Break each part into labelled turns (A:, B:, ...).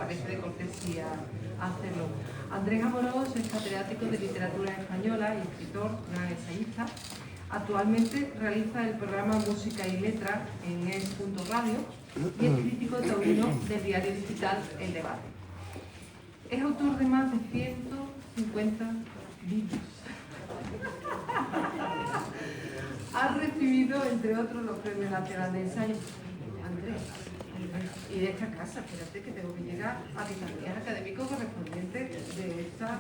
A: parece de cortesía hacerlo. Andrés Amorós es catedrático de literatura española y escritor, gran ensayista. Actualmente realiza el programa Música y Letra en Es.Radio y es crítico taurino del diario digital El Debate. Es autor de más de 150 libros. Ha recibido, entre otros, los Premios Nacionales de Ensayo. Andrés, y de esta casa, espérate que tengo que llegar a que también es académico correspondiente de esta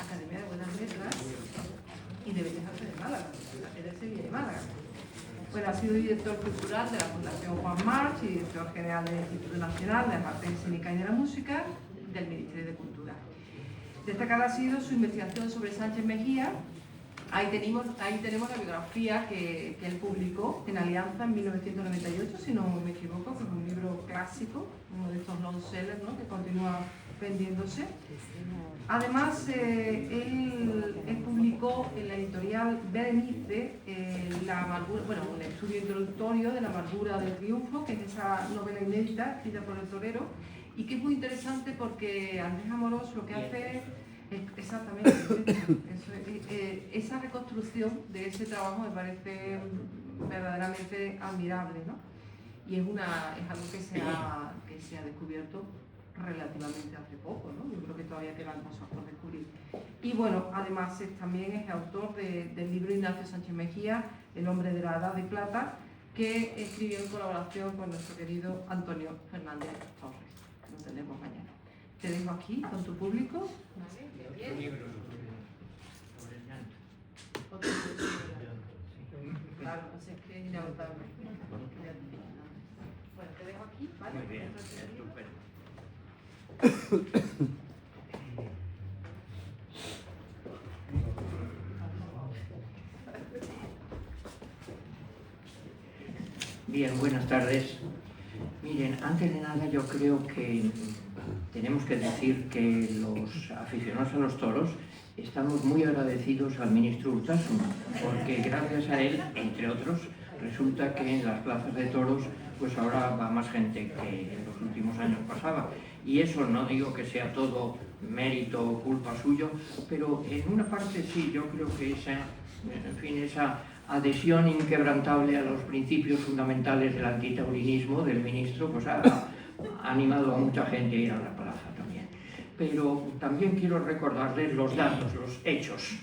A: Academia de Buenas Letras y de Bellas Artes de Málaga, de Sevilla de Málaga. Bueno, ha sido director cultural de la Fundación Juan March y director general del Instituto Nacional de las Artes Escénicas y de la Música del Ministerio de Cultura. Destacada ha sido su investigación sobre Sánchez Mejía. Ahí tenemos la biografía que él publicó en Alianza en 1998, si no me equivoco, que es un libro clásico, uno de estos long sellers, ¿no?, que continúa vendiéndose. Además, él publicó en la editorial Berenice un estudio introductorio de La amargura del triunfo, que es esa novela inédita escrita por el torero, y que es muy interesante porque Andrés Amorós lo que hace es exactamente esa reconstrucción de ese trabajo me parece verdaderamente admirable, ¿no? Y es algo que se ha descubierto relativamente hace poco, ¿no? Yo creo que todavía quedan cosas por descubrir. Y bueno, además también es autor del libro Ignacio Sánchez Mejía, El hombre de la Edad de Plata, que escribió en colaboración con nuestro querido Antonio Fernández Torres, que lo tenemos mañana. Te dejo aquí con tu público.
B: Otro libro sobre el llanto.
A: Otro libro. Claro, no sé, es que es inagotable. Bueno, te dejo aquí, ¿vale?
B: Muy bien, estupendo. Bien, buenas tardes. Miren, antes de nada yo creo que tenemos que decir que los aficionados a los toros estamos muy agradecidos al ministro Urtasun, porque gracias a él, entre otros, resulta que en las plazas de toros pues ahora va más gente que en los últimos años pasaba. Y eso no digo que sea todo mérito o culpa suyo, pero en una parte sí, yo creo que esa adhesión inquebrantable a los principios fundamentales del antitaurinismo del ministro pues ha animado a mucha gente a ir a la plaza también. Pero también quiero recordarles los datos, los hechos.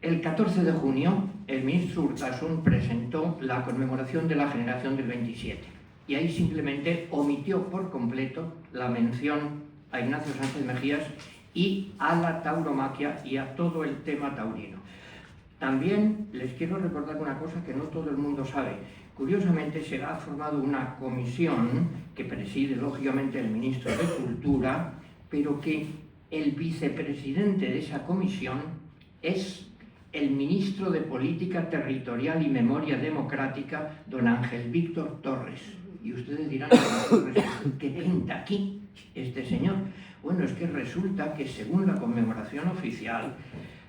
B: El 14 de junio, el ministro Urtasun presentó la conmemoración de la generación del 27 y ahí simplemente omitió por completo la mención a Ignacio Sánchez Mejías y a la tauromaquia y a todo el tema taurino. También les quiero recordar una cosa que no todo el mundo sabe. Curiosamente se ha formado una comisión que preside lógicamente el ministro de Cultura, pero que el vicepresidente de esa comisión es el ministro de Política Territorial y Memoria Democrática, don Ángel Víctor Torres. Y ustedes dirán, ¿qué pinta aquí este señor? Bueno, es que resulta que según la conmemoración oficial,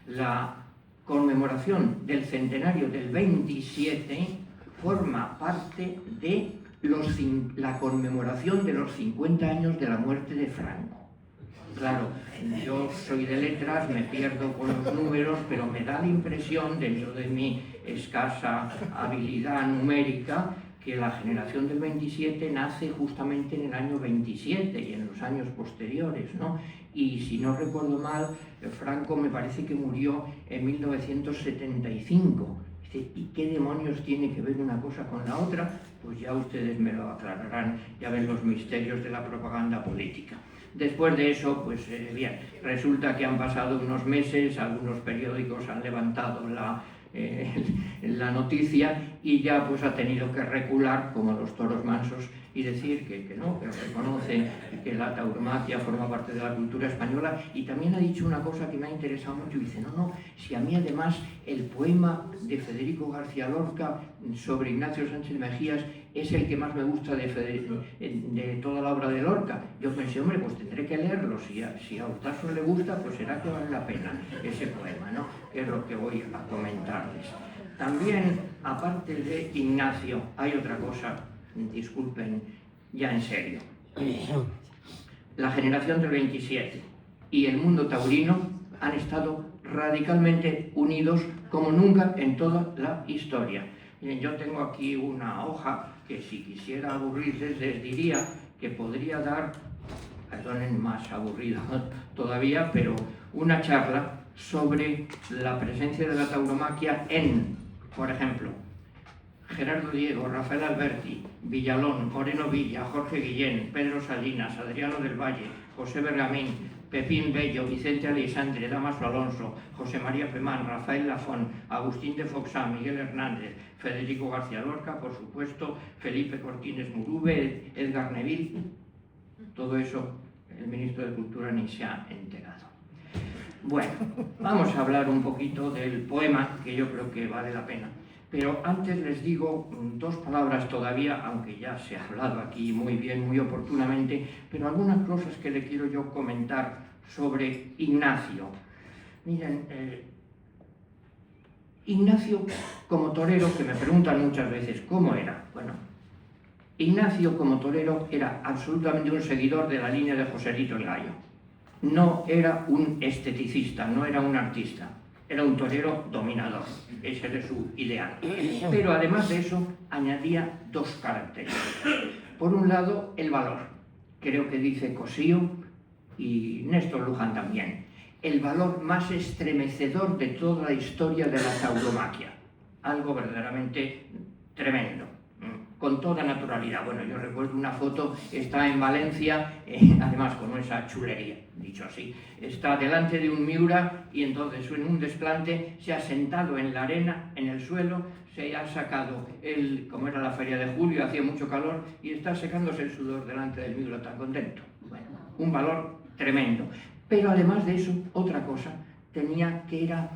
B: la conmemoración del centenario del 27 forma parte de la conmemoración de los 50 años de la muerte de Franco. Claro, yo soy de letras, me pierdo con los números, pero me da la impresión, dentro de mi escasa habilidad numérica, que la generación del 27 nace justamente en el año 27 y en los años posteriores, ¿no? Y si no recuerdo mal, Franco me parece que murió en 1975. ¿Y qué demonios tiene que ver una cosa con la otra? Pues ya ustedes me lo aclararán, ya ven los misterios de la propaganda política. Después de eso, pues bien, resulta que han pasado unos meses, algunos periódicos han levantado la noticia y ya pues ha tenido que recular como los toros mansos y decir que no, que reconoce que la tauromaquia forma parte de la cultura española. Y también ha dicho una cosa que me ha interesado mucho, y dice, no, si a mí además el poema de Federico García Lorca sobre Ignacio Sánchez Mejías es el que más me gusta de toda la obra de Lorca. Yo pensé, hombre, pues tendré que leerlo, si a Urtasun le gusta, pues será que vale la pena ese poema, ¿no? Que es lo que voy a comentarles. También, aparte de Ignacio, hay otra cosa, disculpen, ya en serio. La generación del 27 y el mundo taurino han estado radicalmente unidos como nunca en toda la historia. Miren, yo tengo aquí una hoja que si quisiera aburrirles les diría que podría dar, perdonen, más aburrido todavía, pero una charla sobre la presencia de la tauromaquia en, por ejemplo, Gerardo Diego, Rafael Alberti, Villalón, Moreno Villa, Jorge Guillén, Pedro Salinas, Adriano del Valle, José Bergamín, Pepín Bello, Vicente Aleixandre, Damaso Alonso, José María Femán, Rafael Lafón, Agustín de Foxá, Miguel Hernández, Federico García Lorca, por supuesto, Felipe Cortines Murube, Edgar Neville. Todo eso el ministro de Cultura ni se ha enterado. Bueno, vamos a hablar un poquito del poema, que yo creo que vale la pena. Pero antes les digo dos palabras todavía, aunque ya se ha hablado aquí muy bien, muy oportunamente, pero algunas cosas que le quiero yo comentar sobre Ignacio. Miren, Ignacio como torero, que me preguntan muchas veces, ¿cómo era? Bueno, Ignacio como torero era absolutamente un seguidor de la línea de Joselito el Gallo. No era un esteticista, no era un artista. Era un torero dominador, ese era su ideal. Pero además de eso, añadía dos características. Por un lado, el valor. Creo que dice Cosío y Néstor Luján también. El valor más estremecedor de toda la historia de la tauromaquia. Algo verdaderamente tremendo, con toda naturalidad. Bueno, yo recuerdo una foto, está en Valencia, además con esa chulería, dicho así. Está delante de un Miura y entonces en un desplante se ha sentado en la arena, en el suelo, se ha sacado, como era la feria de julio, hacía mucho calor, y está secándose el sudor delante del Miura, tan contento. Bueno, un valor tremendo. Pero además de eso, otra cosa, tenía que era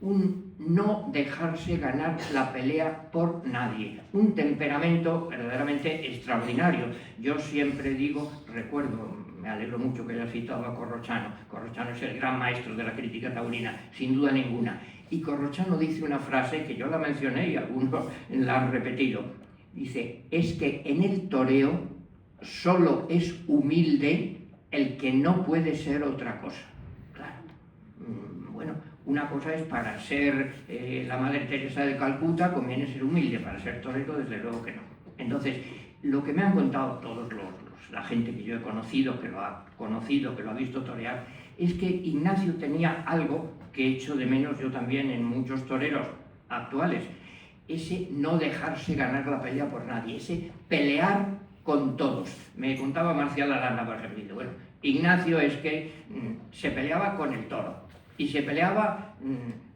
B: un no dejarse ganar la pelea por nadie, un temperamento verdaderamente extraordinario. Yo siempre digo, recuerdo, me alegro mucho que haya citado a Corrochano. Corrochano es el gran maestro de la crítica taurina, sin duda ninguna. Y Corrochano dice una frase que yo la mencioné y algunos la han repetido. Dice, es que en el toreo solo es humilde el que no puede ser otra cosa. Claro, bueno, una cosa es para ser la Madre Teresa de Calcuta, conviene ser humilde, para ser torero desde luego que no. Entonces, lo que me han contado todos la gente que yo he conocido, que lo ha visto torear, es que Ignacio tenía algo que he hecho de menos yo también en muchos toreros actuales, ese no dejarse ganar la pelea por nadie, ese pelear con todos. Me contaba Marcial Aranda, por ejemplo, bueno, Ignacio es que se peleaba con el toro, y se peleaba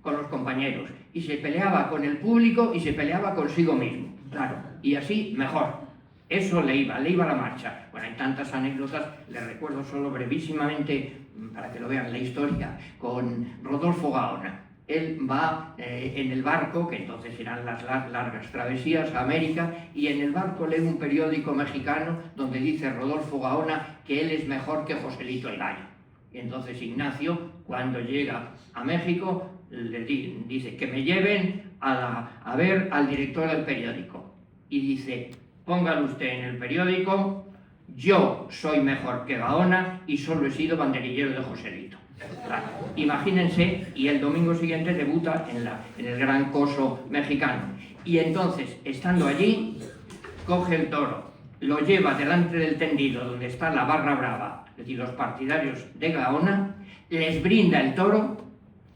B: con los compañeros, y se peleaba con el público, y se peleaba consigo mismo, claro, y así mejor. Eso le iba la marcha. Bueno, hay tantas anécdotas, les recuerdo solo brevísimamente, para que lo vean, la historia, con Rodolfo Gaona. Él va en el barco, que entonces eran las largas travesías a América, y en el barco lee un periódico mexicano donde dice Rodolfo Gaona que él es mejor que Joselito el Gallo. Y entonces Ignacio, cuando llega a México, le dice que me lleven a ver al director del periódico. Y dice, póngalo usted en el periódico, yo soy mejor que Gaona y solo he sido banderillero de Joselito. Claro, imagínense, y el domingo siguiente debuta en el Gran Coso mexicano. Y entonces, estando allí, coge el toro, lo lleva delante del tendido donde está la barra brava, es decir, los partidarios de Gaona, les brinda el toro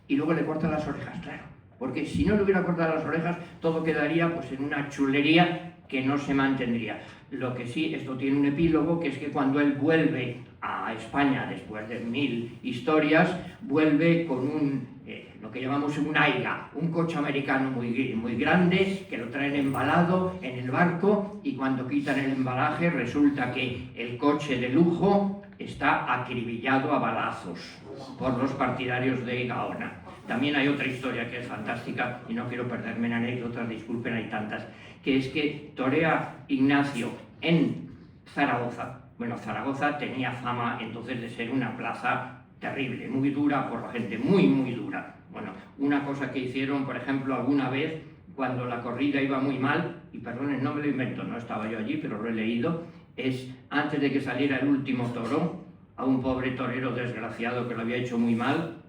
B: y luego le corta las orejas, claro. Porque si no le hubiera cortado las orejas, todo quedaría pues en una chulería que no se mantendría. Lo que sí, esto tiene un epílogo, que es que cuando él vuelve a España, después de 1000 historias, vuelve con lo que llamamos un aiga, un coche americano muy grande, que lo traen embalado en el barco, y cuando quitan el embalaje resulta que el coche de lujo está acribillado a balazos por los partidarios de Gaona. También hay otra historia que es fantástica, y no quiero perderme en anécdotas, disculpen, hay tantas, que es que torea Ignacio en Zaragoza. Bueno, Zaragoza tenía fama entonces de ser una plaza terrible, muy dura por la gente, muy dura. Bueno, una cosa que hicieron, por ejemplo, alguna vez, cuando la corrida iba muy mal, y perdonen, no me lo invento, no estaba yo allí, pero lo he leído, es antes de que saliera el último toro, a un pobre torero desgraciado que lo había hecho muy mal,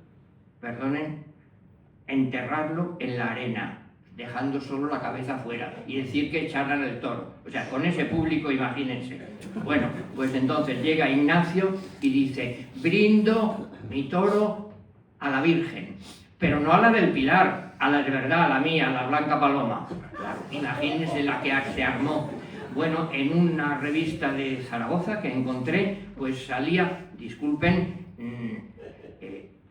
B: perdonen, enterrarlo en la arena, dejando solo la cabeza afuera y decir que echaran el toro. O sea, con ese público, imagínense. Bueno, pues entonces llega Ignacio y dice: brindo mi toro a la Virgen, pero no a la del Pilar, a la de verdad, a la mía, a la Blanca Paloma. Claro, imagínense la que se armó. Bueno, en una revista de Zaragoza que encontré, pues salía, disculpen,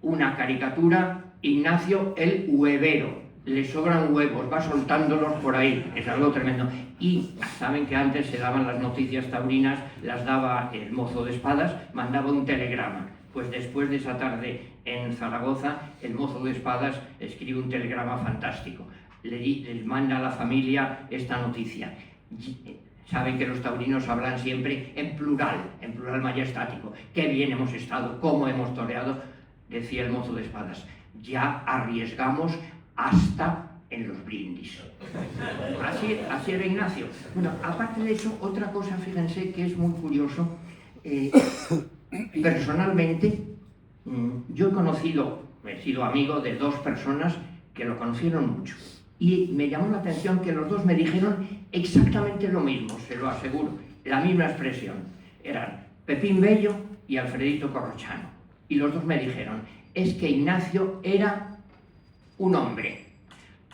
B: una caricatura: Ignacio el huevero. Le sobran huevos, va soltándolos por ahí, es algo tremendo. Y saben que antes se daban las noticias taurinas, las daba el mozo de espadas, mandaba un telegrama. Pues después de esa tarde en Zaragoza, el mozo de espadas escribe un telegrama fantástico. Les manda a la familia esta noticia. Saben que los taurinos hablan siempre en plural majestático. Qué bien hemos estado, cómo hemos toreado, decía el mozo de espadas. Ya arriesgamos hasta en los brindis. Así era Ignacio. Bueno, aparte de eso, otra cosa, fíjense, que es muy curioso. Personalmente, yo he sido amigo de dos personas que lo conocieron mucho. Y me llamó la atención que los dos me dijeron exactamente lo mismo, se lo aseguro, la misma expresión. Eran Pepín Bello y Alfredito Corrochano. Y los dos me dijeron: es que Ignacio era un hombre.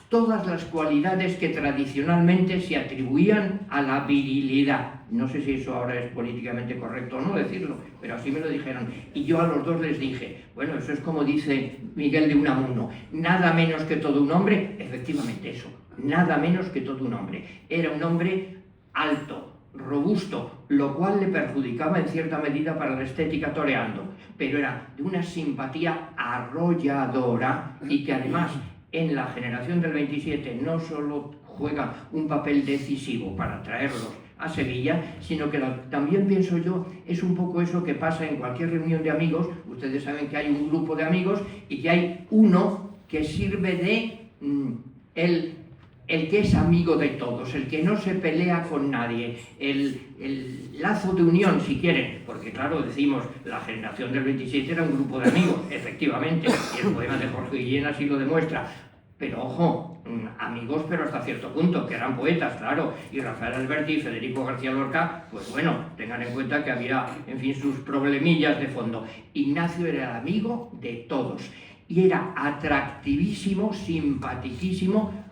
B: Todas las cualidades que tradicionalmente se atribuían a la virilidad. No sé si eso ahora es políticamente correcto o no decirlo, pero así me lo dijeron. Y yo a los dos les dije: bueno, eso es como dice Miguel de Unamuno, nada menos que todo un hombre. Efectivamente, eso, nada menos que todo un hombre. Era un hombre alto, robusto, lo cual le perjudicaba en cierta medida para la estética toreando, pero era de una simpatía arrolladora y que además en la generación del 27 no solo juega un papel decisivo para traerlos a Sevilla, sino que también, pienso yo, es un poco eso que pasa en cualquier reunión de amigos. Ustedes saben que hay un grupo de amigos y que hay uno que sirve de el que es amigo de todos, el que no se pelea con nadie, el lazo de unión, si quieren, porque claro, decimos, la generación del 27 era un grupo de amigos, efectivamente, y el poema de Jorge Guillén así lo demuestra, pero ojo, amigos pero hasta cierto punto, que eran poetas, claro, y Rafael Alberti y Federico García Lorca, pues bueno, tengan en cuenta que había, en fin, sus problemillas de fondo. Ignacio era el amigo de todos, y era atractivísimo, simpaticísimo,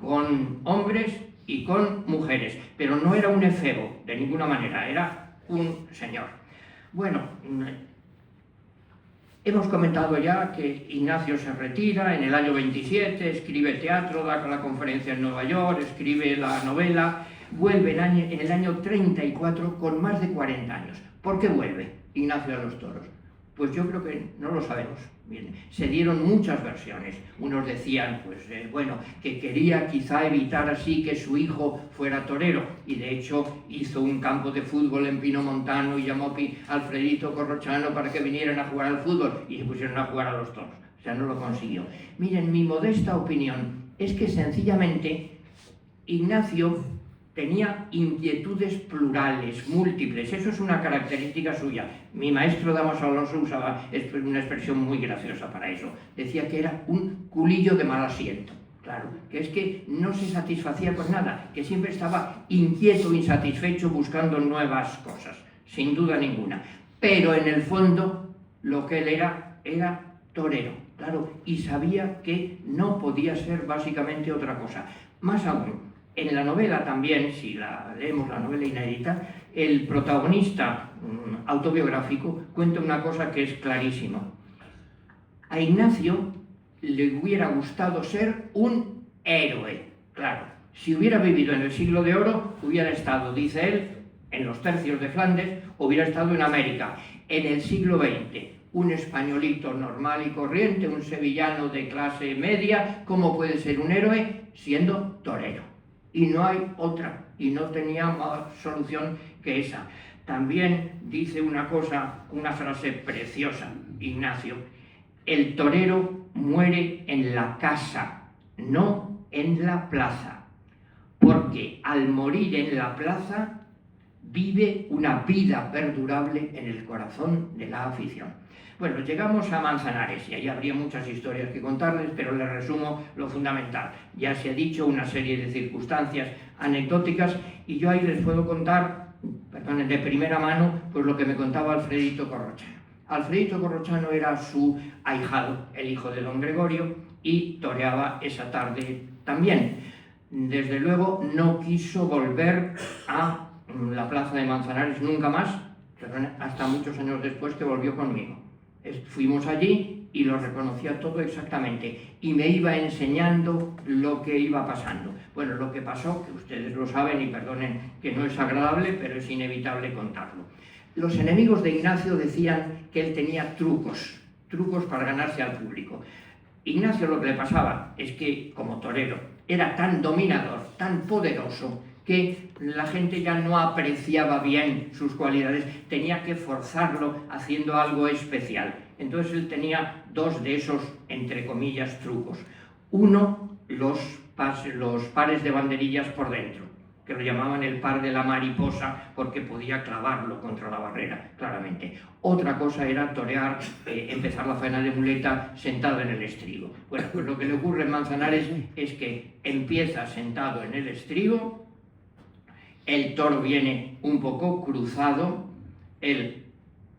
B: con hombres y con mujeres, pero no era un efebo de ninguna manera, era un señor. Bueno, hemos comentado ya que Ignacio se retira en el año 27, escribe teatro, da la conferencia en Nueva York, escribe la novela, vuelve en el año 34 con más de 40 años. ¿Por qué vuelve Ignacio a los toros? Pues yo creo que no lo sabemos. Bien, se dieron muchas versiones. Unos decían, pues bueno, que quería quizá evitar así que su hijo fuera torero, y de hecho hizo un campo de fútbol en Pino Montano y llamó a Alfredito Corrochano para que vinieran a jugar al fútbol, y se pusieron a jugar a los toros. O sea, no lo consiguió. Miren, mi modesta opinión es que sencillamente Ignacio tenía inquietudes plurales, múltiples. Eso es una característica suya. Mi maestro Damaso Alonso usaba una expresión muy graciosa para eso. Decía que era un culillo de mal asiento. Claro, que es que no se satisfacía con nada, que siempre estaba inquieto, insatisfecho, buscando nuevas cosas, sin duda ninguna. Pero en el fondo, lo que él era torero, claro, y sabía que no podía ser básicamente otra cosa. Más aún, en la novela también, si leemos la novela inédita, el protagonista autobiográfico cuenta una cosa que es clarísima. A Ignacio le hubiera gustado ser un héroe, claro. Si hubiera vivido en el siglo de oro, hubiera estado, dice él, en los tercios de Flandes, hubiera estado en América. En el siglo XX, un españolito normal y corriente, un sevillano de clase media, ¿cómo puede ser un héroe siendo torero? Y no hay otra, y no tenía más solución que esa. También dice una frase preciosa, Ignacio: el torero muere en la casa, no en la plaza, porque al morir en la plaza vive una vida perdurable en el corazón de la afición. Bueno, llegamos a Manzanares y ahí habría muchas historias que contarles, pero les resumo lo fundamental. Ya se ha dicho una serie de circunstancias anecdóticas y yo ahí les puedo contar, perdonen, de primera mano, pues lo que me contaba Alfredito Corrochano. Alfredito Corrochano era su ahijado, el hijo de don Gregorio, y toreaba esa tarde también. Desde luego no quiso volver a la plaza de Manzanares nunca más, hasta muchos años después que volvió conmigo. Fuimos allí y lo reconocía todo exactamente y me iba enseñando lo que iba pasando. Bueno, lo que pasó, que ustedes lo saben y perdonen que no es agradable, pero es inevitable contarlo. Los enemigos de Ignacio decían que él tenía trucos para ganarse al público. Ignacio lo que le pasaba es que, como torero, era tan dominador, tan poderoso, que la gente ya no apreciaba bien sus cualidades, tenía que forzarlo haciendo algo especial. Entonces él tenía dos de esos, entre comillas, trucos. Uno, los pares de banderillas por dentro, que lo llamaban el par de la mariposa porque podía clavarlo contra la barrera, claramente. Otra cosa era torear, empezar la faena de muleta sentado en el estribo. Bueno, pues lo que le ocurre en Manzanares es que empieza sentado en el estribo, el toro viene un poco cruzado, él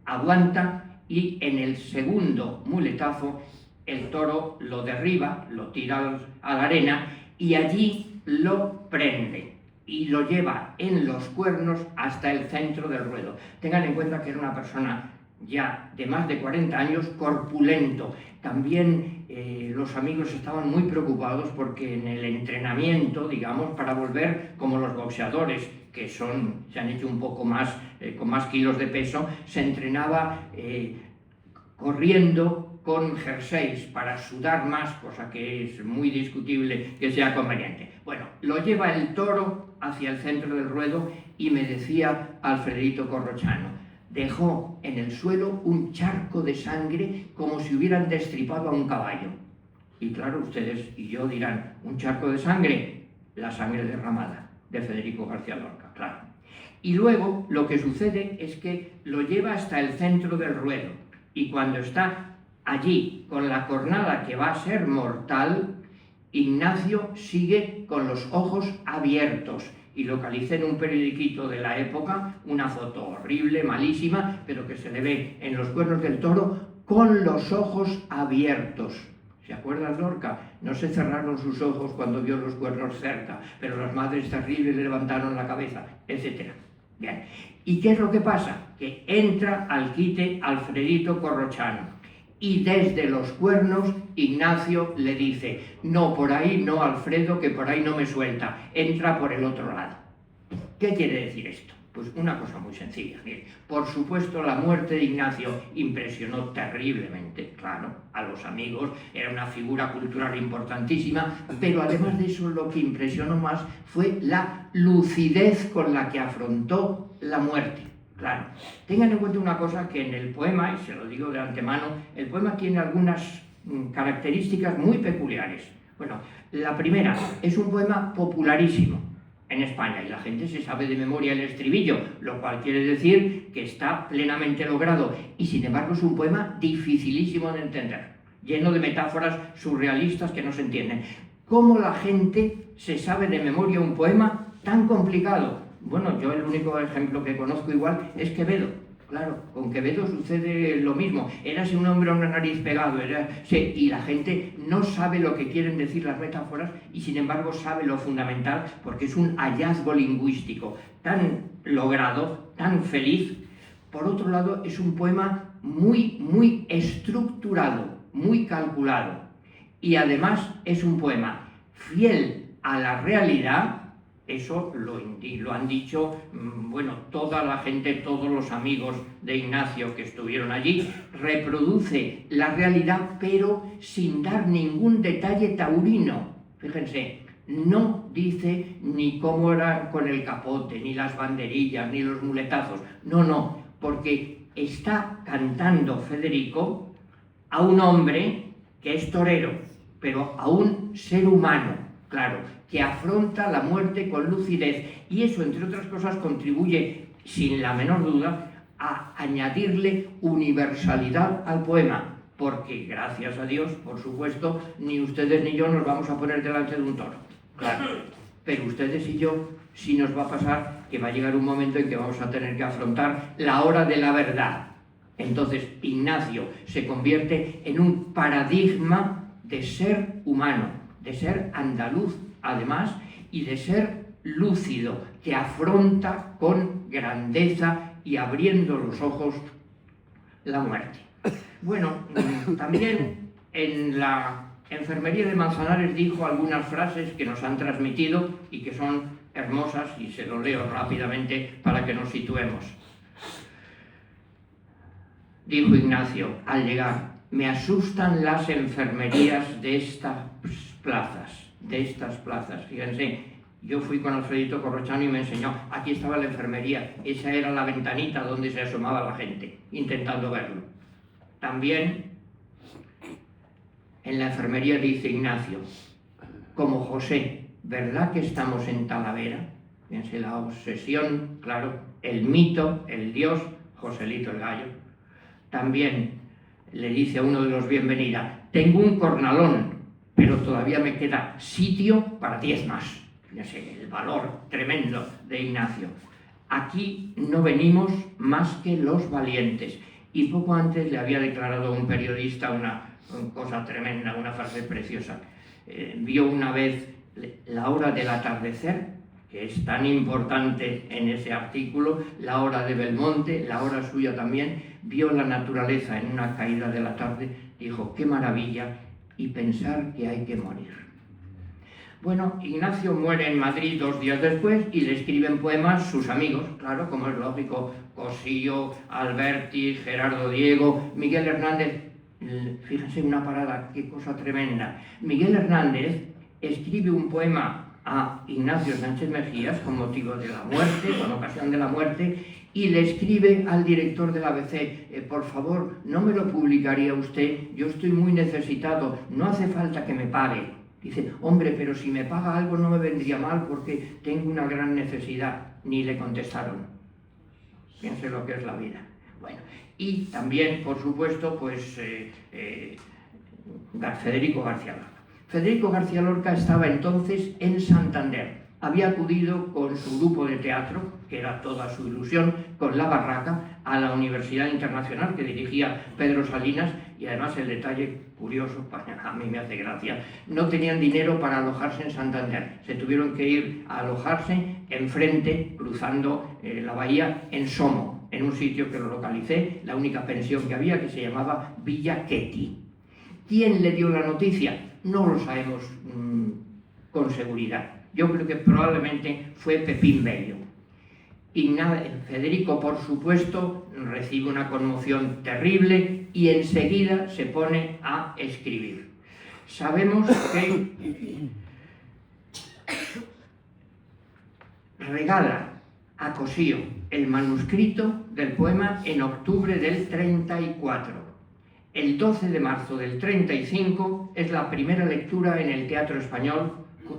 B: aguanta y en el segundo muletazo el toro lo derriba, lo tira a la arena y allí lo prende y lo lleva en los cuernos hasta el centro del ruedo. Tengan en cuenta que era una persona ya de más de 40 años, corpulento. También los amigos estaban muy preocupados porque en el entrenamiento, digamos, para volver como los boxeadores, que se han hecho un poco más, con más kilos de peso, se entrenaba corriendo con jerseys para sudar más, cosa que es muy discutible que sea conveniente. Bueno, lo lleva el toro hacia el centro del ruedo y me decía Alfredito Corrochano, dejó en el suelo un charco de sangre como si hubieran destripado a un caballo. Y claro, ustedes y yo dirán, ¿un charco de sangre? La sangre derramada de Federico García Lorca, claro. Y luego lo que sucede es que lo lleva hasta el centro del ruedo y cuando está allí con la cornada que va a ser mortal, Ignacio sigue con los ojos abiertos y localicé en un periodiquito de la época una foto horrible, malísima, pero que se le ve en los cuernos del toro con los ojos abiertos. ¿Se acuerdan, Lorca? No se cerraron sus ojos cuando vio los cuernos cerca, pero las madres terribles le levantaron la cabeza, etc. Bien. ¿Y qué es lo que pasa? Que entra al quite Alfredito Corrochano y desde los cuernos Ignacio le dice, no, por ahí no, Alfredo, que por ahí no me suelta, entra por el otro lado. ¿Qué quiere decir esto? Pues una cosa muy sencilla. Mire, por supuesto, la muerte de Ignacio impresionó terriblemente, claro, a los amigos, era una figura cultural importantísima, pero además de eso lo que impresionó más fue la lucidez con la que afrontó la muerte. Claro, tengan en cuenta una cosa que en el poema, y se lo digo de antemano, el poema tiene algunas características muy peculiares. Bueno, la primera, es un poema popularísimo en España y la gente se sabe de memoria el estribillo, lo cual quiere decir que está plenamente logrado y sin embargo es un poema dificilísimo de entender, lleno de metáforas surrealistas que no se entienden. ¿Cómo la gente se sabe de memoria un poema tan complicado? Bueno, yo el único ejemplo que conozco igual es Quevedo. Claro, con Quevedo sucede lo mismo. Érase un hombre a una nariz pegado, y la gente no sabe lo que quieren decir las metáforas y sin embargo sabe lo fundamental porque es un hallazgo lingüístico tan logrado, tan feliz. Por otro lado, es un poema muy estructurado, muy calculado y además es un poema fiel a la realidad. Eso lo han dicho, bueno, toda la gente, todos los amigos de Ignacio que estuvieron allí, reproduce la realidad, pero sin dar ningún detalle taurino. Fíjense, no dice ni cómo era con el capote, ni las banderillas, ni los muletazos. No, porque está cantando Federico a un hombre que es torero, pero a un ser humano, claro, que afronta la muerte con lucidez y eso, entre otras cosas, contribuye sin la menor duda, a añadirle universalidad al poema, porque, gracias a Dios, por supuesto, ni ustedes ni yo nos vamos a poner delante de un toro, claro, pero ustedes y yo sí nos va a pasar que va a llegar un momento en que vamos a tener que afrontar la hora de la verdad. Entonces, Ignacio se convierte en un paradigma de ser humano, de ser andaluz, además, y de ser lúcido, que afronta con grandeza y abriendo los ojos la muerte. Bueno, también en la enfermería de Manzanares dijo algunas frases que nos han transmitido y que son hermosas, y se lo leo rápidamente para que nos situemos. Dijo Ignacio al llegar: me asustan las enfermerías de estas plazas. Fíjense, yo fui con Alfredito Corrochano y me enseñó, aquí estaba la enfermería, esa era la ventanita donde se asomaba la gente, intentando verlo. También en la enfermería dice Ignacio, como José, ¿verdad que estamos en Talavera? Fíjense la obsesión, claro, el mito, el dios, Joselito el gallo. También le dice a uno de los bienvenida, tengo un cornalón, pero todavía me queda sitio para 10 más. Fíjense el valor tremendo de Ignacio. Aquí no venimos más que los valientes. Y poco antes le había declarado a un periodista una cosa tremenda, una frase preciosa. Vio una vez la hora del atardecer, que es tan importante en ese artículo, la hora de Belmonte, la hora suya también, vio la naturaleza en una caída de la tarde, dijo, qué maravilla, y pensar que hay que morir. Bueno, Ignacio muere en Madrid 2 días después y le escriben poemas sus amigos, claro, como es lógico, Cosillo, Alberti, Gerardo Diego, Miguel Hernández. Fíjense una parada, qué cosa tremenda. Miguel Hernández escribe un poema a Ignacio Sánchez Mejías con motivo de la muerte, con ocasión de la muerte, y le escribe al director del ABC, por favor, no me lo publicaría usted, yo estoy muy necesitado, no hace falta que me pague. Dice, hombre, pero si me paga algo no me vendría mal porque tengo una gran necesidad. Ni le contestaron. Fíjense lo que es la vida. Bueno, y también, por supuesto, pues Federico García Lorca. Federico García Lorca estaba entonces en Santander. Había acudido con su grupo de teatro, que era toda su ilusión, con La Barraca, a la Universidad Internacional que dirigía Pedro Salinas, y además el detalle curioso, a mí me hace gracia, no tenían dinero para alojarse en Santander, se tuvieron que ir a alojarse enfrente, cruzando la bahía, en Somo, en un sitio que lo localicé, la única pensión que había, que se llamaba Villa Ketty. ¿Quién le dio la noticia? No lo sabemos con seguridad. Yo creo que probablemente fue Pepín Bello. Federico, por supuesto, recibe una conmoción terrible y enseguida se pone a escribir. Sabemos que regala a Cossío el manuscrito del poema en octubre del 34. El 12 de marzo del 35 es la primera lectura en el Teatro Español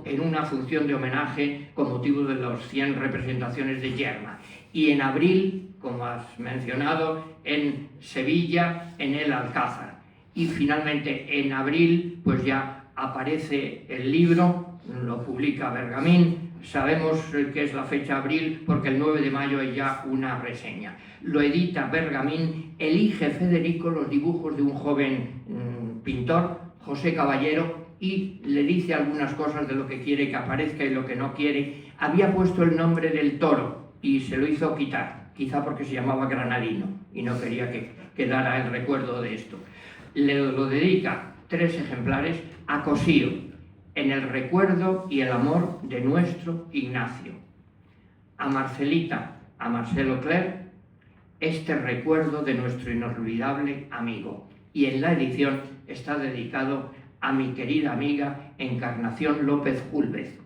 B: en una función de homenaje con motivo de las 100 representaciones de Yerma. Y en abril, como has mencionado, en Sevilla, en el Alcázar. Y finalmente en abril, pues ya aparece el libro, lo publica Bergamín. Sabemos que es la fecha abril porque el 9 de mayo hay ya una reseña. Lo edita Bergamín, elige Federico los dibujos de un joven pintor, José Caballero, y le dice algunas cosas de lo que quiere que aparezca y lo que no quiere. Había puesto el nombre del toro y se lo hizo quitar, quizá porque se llamaba Granadino y no quería que quedara el recuerdo de esto. Lo dedica 3 ejemplares a Cossío, en el recuerdo y el amor de nuestro Ignacio. A Marcelita, a Marcelo Cler, este recuerdo de nuestro inolvidable amigo. Y en la edición está dedicado a mi querida amiga Encarnación López Gúlvez,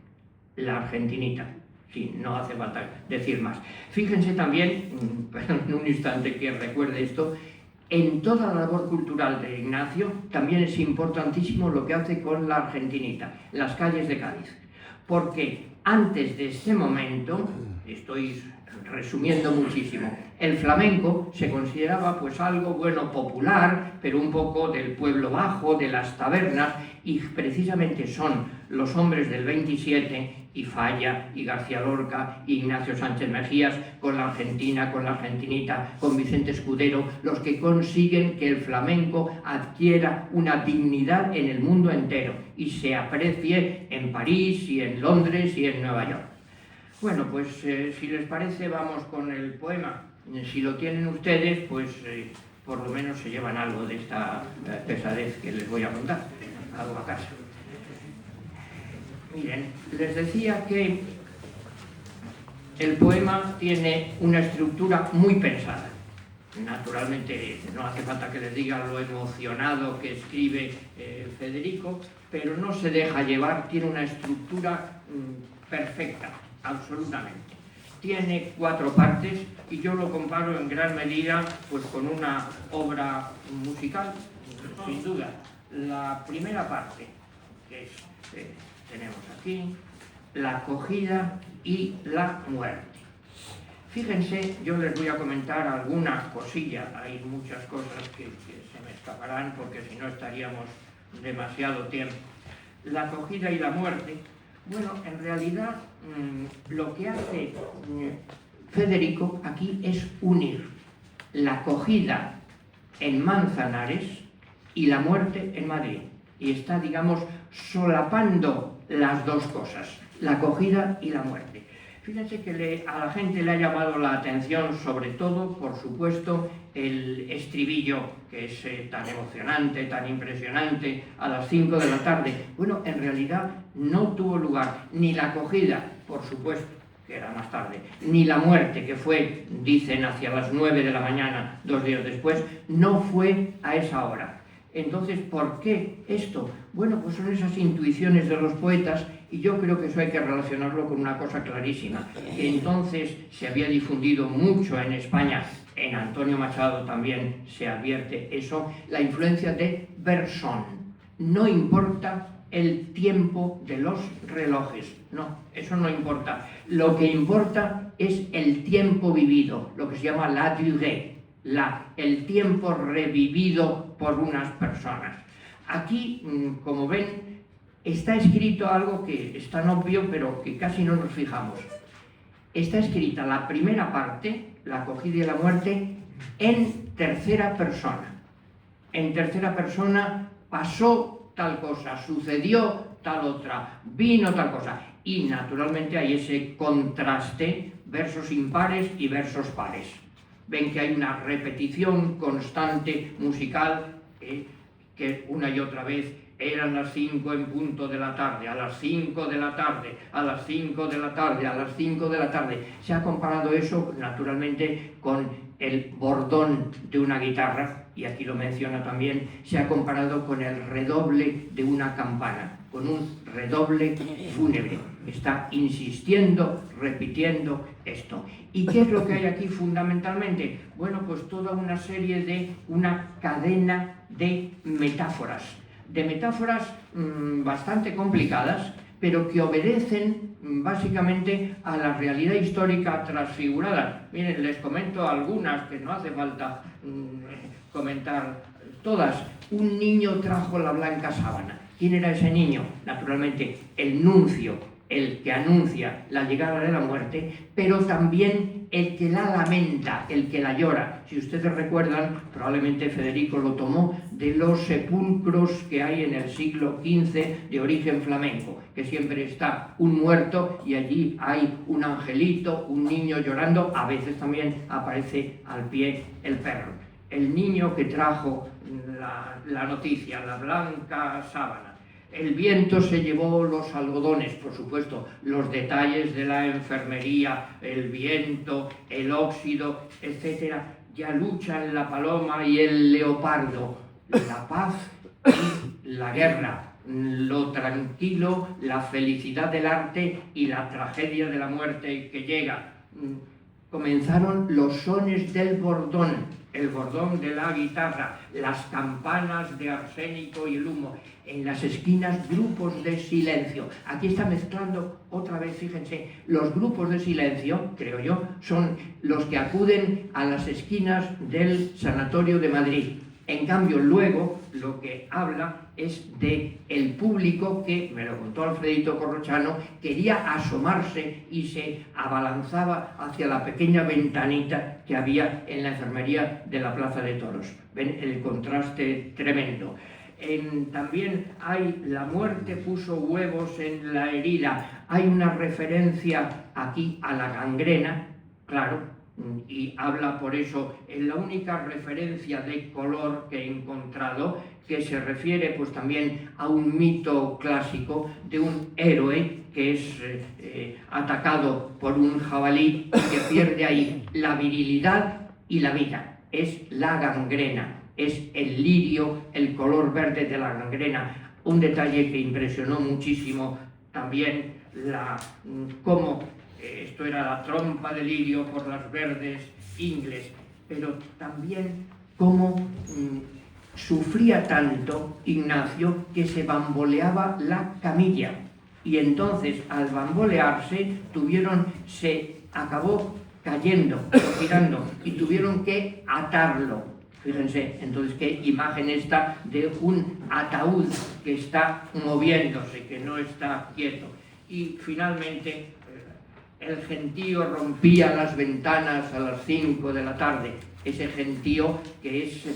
B: la argentinita. Sí, no hace falta decir más. Fíjense también, en un instante que recuerde esto, en toda la labor cultural de Ignacio también es importantísimo lo que hace con la argentinita, las calles de Cádiz. Porque antes de este momento, estoy resumiendo muchísimo, el flamenco se consideraba pues algo, bueno, popular, pero un poco del pueblo bajo, de las tabernas, y precisamente son los hombres del 27, y Falla, y García Lorca, y Ignacio Sánchez Mejías, con la Argentina, con la Argentinita, con Vicente Escudero, los que consiguen que el flamenco adquiera una dignidad en el mundo entero y se aprecie en París, y en Londres, y en Nueva York. Bueno, pues si les parece, vamos con el poema. Si lo tienen ustedes, pues por lo menos se llevan algo de esta pesadez que les voy a contar, algo a casa. Miren, les decía que el poema tiene una estructura muy pensada. Naturalmente, no hace falta que les diga lo emocionado que escribe Federico, pero no se deja llevar, tiene una estructura perfecta, absolutamente. Tiene 4 partes y yo lo comparo en gran medida pues, con una obra musical, sin duda. La primera parte, que es, tenemos aquí, la acogida y la muerte. Fíjense, yo les voy a comentar alguna cosilla, hay muchas cosas que se me escaparán porque si no estaríamos demasiado tiempo. La acogida y la muerte, bueno, en realidad lo que hace Federico aquí es unir la acogida en Manzanares y la muerte en Madrid. Y está, digamos, solapando las dos cosas, la acogida y la muerte. Fíjense que a la gente le ha llamado la atención, sobre todo, por supuesto, el estribillo, que es tan emocionante, tan impresionante, a las 5 de la tarde. Bueno, en realidad no tuvo lugar ni la acogida, por supuesto, que era más tarde, ni la muerte, que fue, dicen, hacia las 9 de la mañana, 2 días después, no fue a esa hora. Entonces, ¿por qué esto? Bueno, pues son esas intuiciones de los poetas y yo creo que eso hay que relacionarlo con una cosa clarísima. Entonces se había difundido mucho en España, en Antonio Machado también se advierte eso, la influencia de Bersón. No importa el tiempo de los relojes, no, eso no importa. Lo que importa es el tiempo vivido, lo que se llama la durée. El tiempo revivido por unas personas. Aquí, como ven, está escrito algo que es tan obvio, pero que casi no nos fijamos. Está escrita la primera parte, la acogida y la muerte, en tercera persona. En tercera persona pasó tal cosa, sucedió tal otra, vino tal cosa. Y naturalmente hay ese contraste, versos impares y versos pares. Ven que hay una repetición constante musical que una y otra vez eran las 5 en punto de la tarde, a las 5 de la tarde, a las 5 de la tarde, a las 5 de la tarde. Se ha comparado eso naturalmente con el bordón de una guitarra, y aquí lo menciona también, se ha comparado con el redoble de una campana, con un redoble fúnebre. Está insistiendo, repitiendo esto. ¿Y qué es lo que hay aquí fundamentalmente? Bueno, pues toda una serie de una cadena de metáforas. De metáforas bastante complicadas, pero que obedecen básicamente a la realidad histórica transfigurada. Miren, les comento algunas que no hace falta comentar todas. Un niño trajo la blanca sábana. ¿Quién era ese niño? Naturalmente, el nuncio, el que anuncia la llegada de la muerte, pero también el que la lamenta, el que la llora. Si ustedes recuerdan, probablemente Federico lo tomó de los sepulcros que hay en el siglo XV de origen flamenco, que siempre está un muerto y allí hay un angelito, un niño llorando, a veces también aparece al pie el perro. El niño que trajo la noticia, la blanca sábana. El viento se llevó los algodones, por supuesto, los detalles de la enfermería, el viento, el óxido, etc. Ya luchan la paloma y el leopardo, la paz y la guerra, lo tranquilo, la felicidad del arte y la tragedia de la muerte que llega. Comenzaron los sones del bordón, el bordón de la guitarra, las campanas de arsénico y el humo, en las esquinas grupos de silencio. Aquí está mezclando otra vez, fíjense, los grupos de silencio, creo yo, son los que acuden a las esquinas del Sanatorio de Madrid. En cambio, luego lo que habla es de el público que, me lo contó Alfredito Corrochano, quería asomarse y se abalanzaba hacia la pequeña ventanita que había en la enfermería de la Plaza de Toros. Ven el contraste tremendo. También hay la muerte puso huevos en la herida. Hay una referencia aquí a la gangrena, claro, y habla por eso, en la única referencia de color que he encontrado, que se refiere pues también a un mito clásico de un héroe que es atacado por un jabalí y que pierde ahí la virilidad y la vida. Es la gangrena, es el lirio, el color verde de la gangrena. Un detalle que impresionó muchísimo también, cómo esto era la trompa de lirio por las verdes ingles, pero también cómo sufría tanto Ignacio que se bamboleaba la camilla, y entonces al bambolearse se acabó cayendo, girando, y tuvieron que atarlo. Fíjense, entonces qué imagen esta de un ataúd que está moviéndose, que no está quieto. Y finalmente el gentío rompía las ventanas a las 5 de la tarde. Ese gentío que es,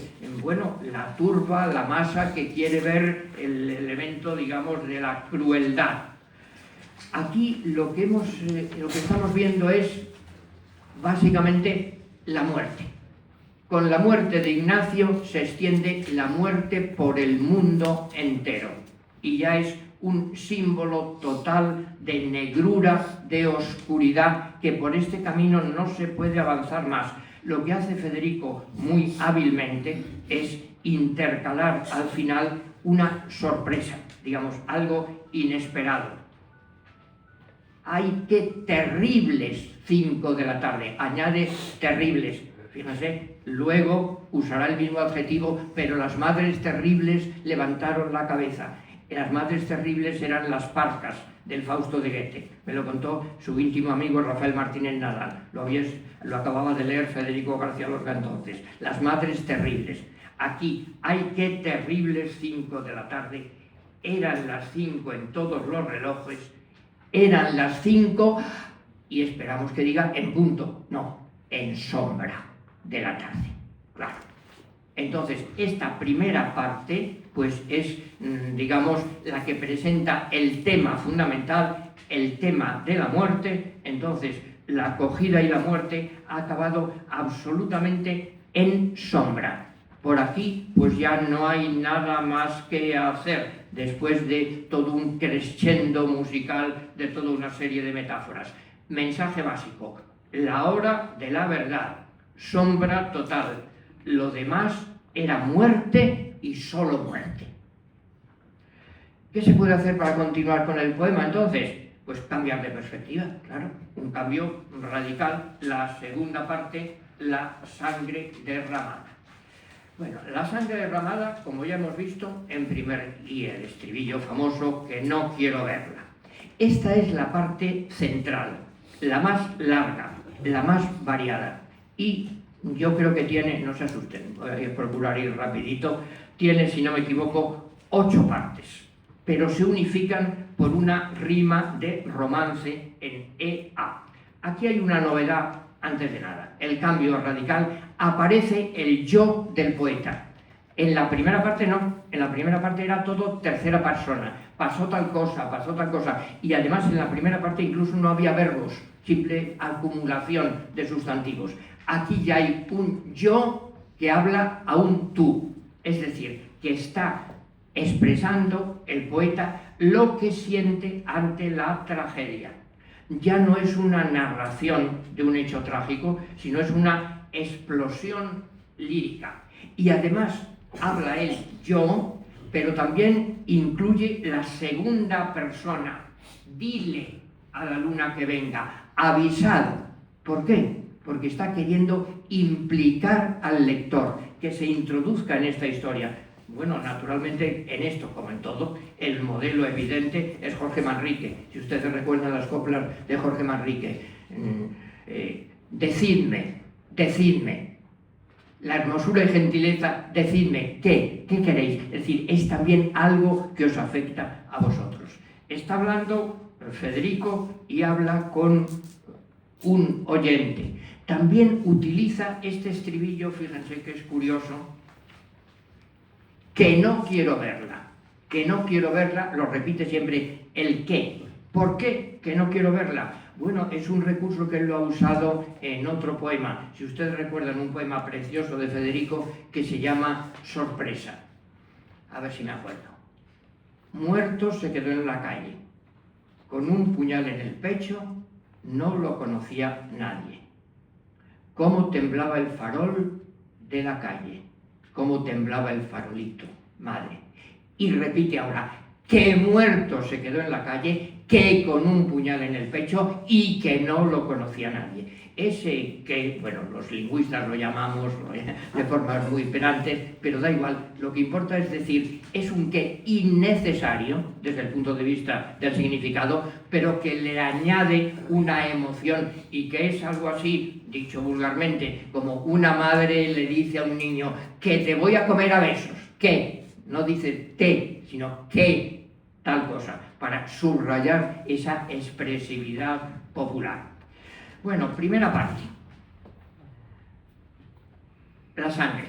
B: bueno, la turba, la masa que quiere ver el elemento, digamos, de la crueldad. Aquí lo que estamos viendo es básicamente la muerte. Con la muerte de Ignacio se extiende la muerte por el mundo entero. Y ya es un símbolo total de negrura, de oscuridad, que por este camino no se puede avanzar más. Lo que hace Federico muy hábilmente es intercalar al final una sorpresa, digamos, algo inesperado. ¡Ay, qué terribles 5 de la tarde! Añade terribles. Fíjense, luego usará el mismo adjetivo, pero las madres terribles levantaron la cabeza. Las madres terribles eran las parcas del Fausto de Goethe. Me lo contó su íntimo amigo Rafael Martínez Nadal. Lo acababa de leer Federico García Lorca entonces. Las madres terribles. Aquí, ¡ay, qué terribles 5 de la tarde! Eran las 5 en todos los relojes. Eran las 5 y esperamos que diga en punto. No, en sombra de la tarde. Claro. Entonces, esta primera parte pues es, digamos, la que presenta el tema fundamental, el tema de la muerte. Entonces, la acogida y la muerte ha acabado absolutamente en sombra. Por aquí, pues ya no hay nada más que hacer, después de todo un crescendo musical, de toda una serie de metáforas. Mensaje básico: la hora de la verdad, sombra total. Lo demás era muerte y solo muerte. ¿Qué se puede hacer para continuar con el poema entonces? Pues cambiar de perspectiva, claro, un cambio radical. La segunda parte, la sangre derramada. Bueno, la sangre derramada, como ya hemos visto, y el estribillo famoso, que no quiero verla. Esta es la parte central, la más larga, la más variada, y yo creo que tiene, no se asusten, voy a procurar ir rapidito, tiene, si no me equivoco, 8 partes, pero se unifican por una rima de romance en EA. Aquí hay una novedad antes de nada, el cambio radical: aparece el yo del poeta. En la primera parte no, en la primera parte era todo tercera persona, pasó tal cosa, y además en la primera parte incluso no había verbos, simple acumulación de sustantivos. Aquí ya hay un yo que habla a un tú, es decir, que está expresando el poeta lo que siente ante la tragedia. Ya no es una narración de un hecho trágico, sino es una explosión lírica. Y además habla él yo, pero también incluye la segunda persona. Dile a la luna que venga, avisad. ¿Por qué? porque está queriendo implicar al lector, que se introduzca en esta historia. Bueno, naturalmente, en esto, como en todo, el modelo evidente es Jorge Manrique. Si ustedes recuerdan las coplas de Jorge Manrique, decidme, la hermosura y gentileza, decidme, ¿qué queréis? Es decir, es también algo que os afecta a vosotros. Está hablando Federico y habla con un oyente. También utiliza este estribillo, fíjense que es curioso, que no quiero verla, lo repite siempre el qué. ¿Por qué que no quiero verla? Bueno, es un recurso que él lo ha usado en otro poema. Si ustedes recuerdan un poema precioso de Federico que se llama Sorpresa. A ver si me acuerdo. Muerto se quedó en la calle, con un puñal en el pecho, no lo conocía nadie. Cómo temblaba el farol de la calle, cómo temblaba el farolito, madre. Y repite ahora, que muerto se quedó en la calle, que con un puñal en el pecho y que no lo conocía nadie. Ese que, bueno, los lingüistas lo llamamos de formas muy penantes, pero da igual, lo que importa es decir, es un que innecesario desde el punto de vista del significado, pero que le añade una emoción y que es algo así, dicho vulgarmente, como una madre le dice a un niño que te voy a comer a besos, que, no dice te, sino que tal cosa, para subrayar esa expresividad popular. Bueno, primera parte. La sangre.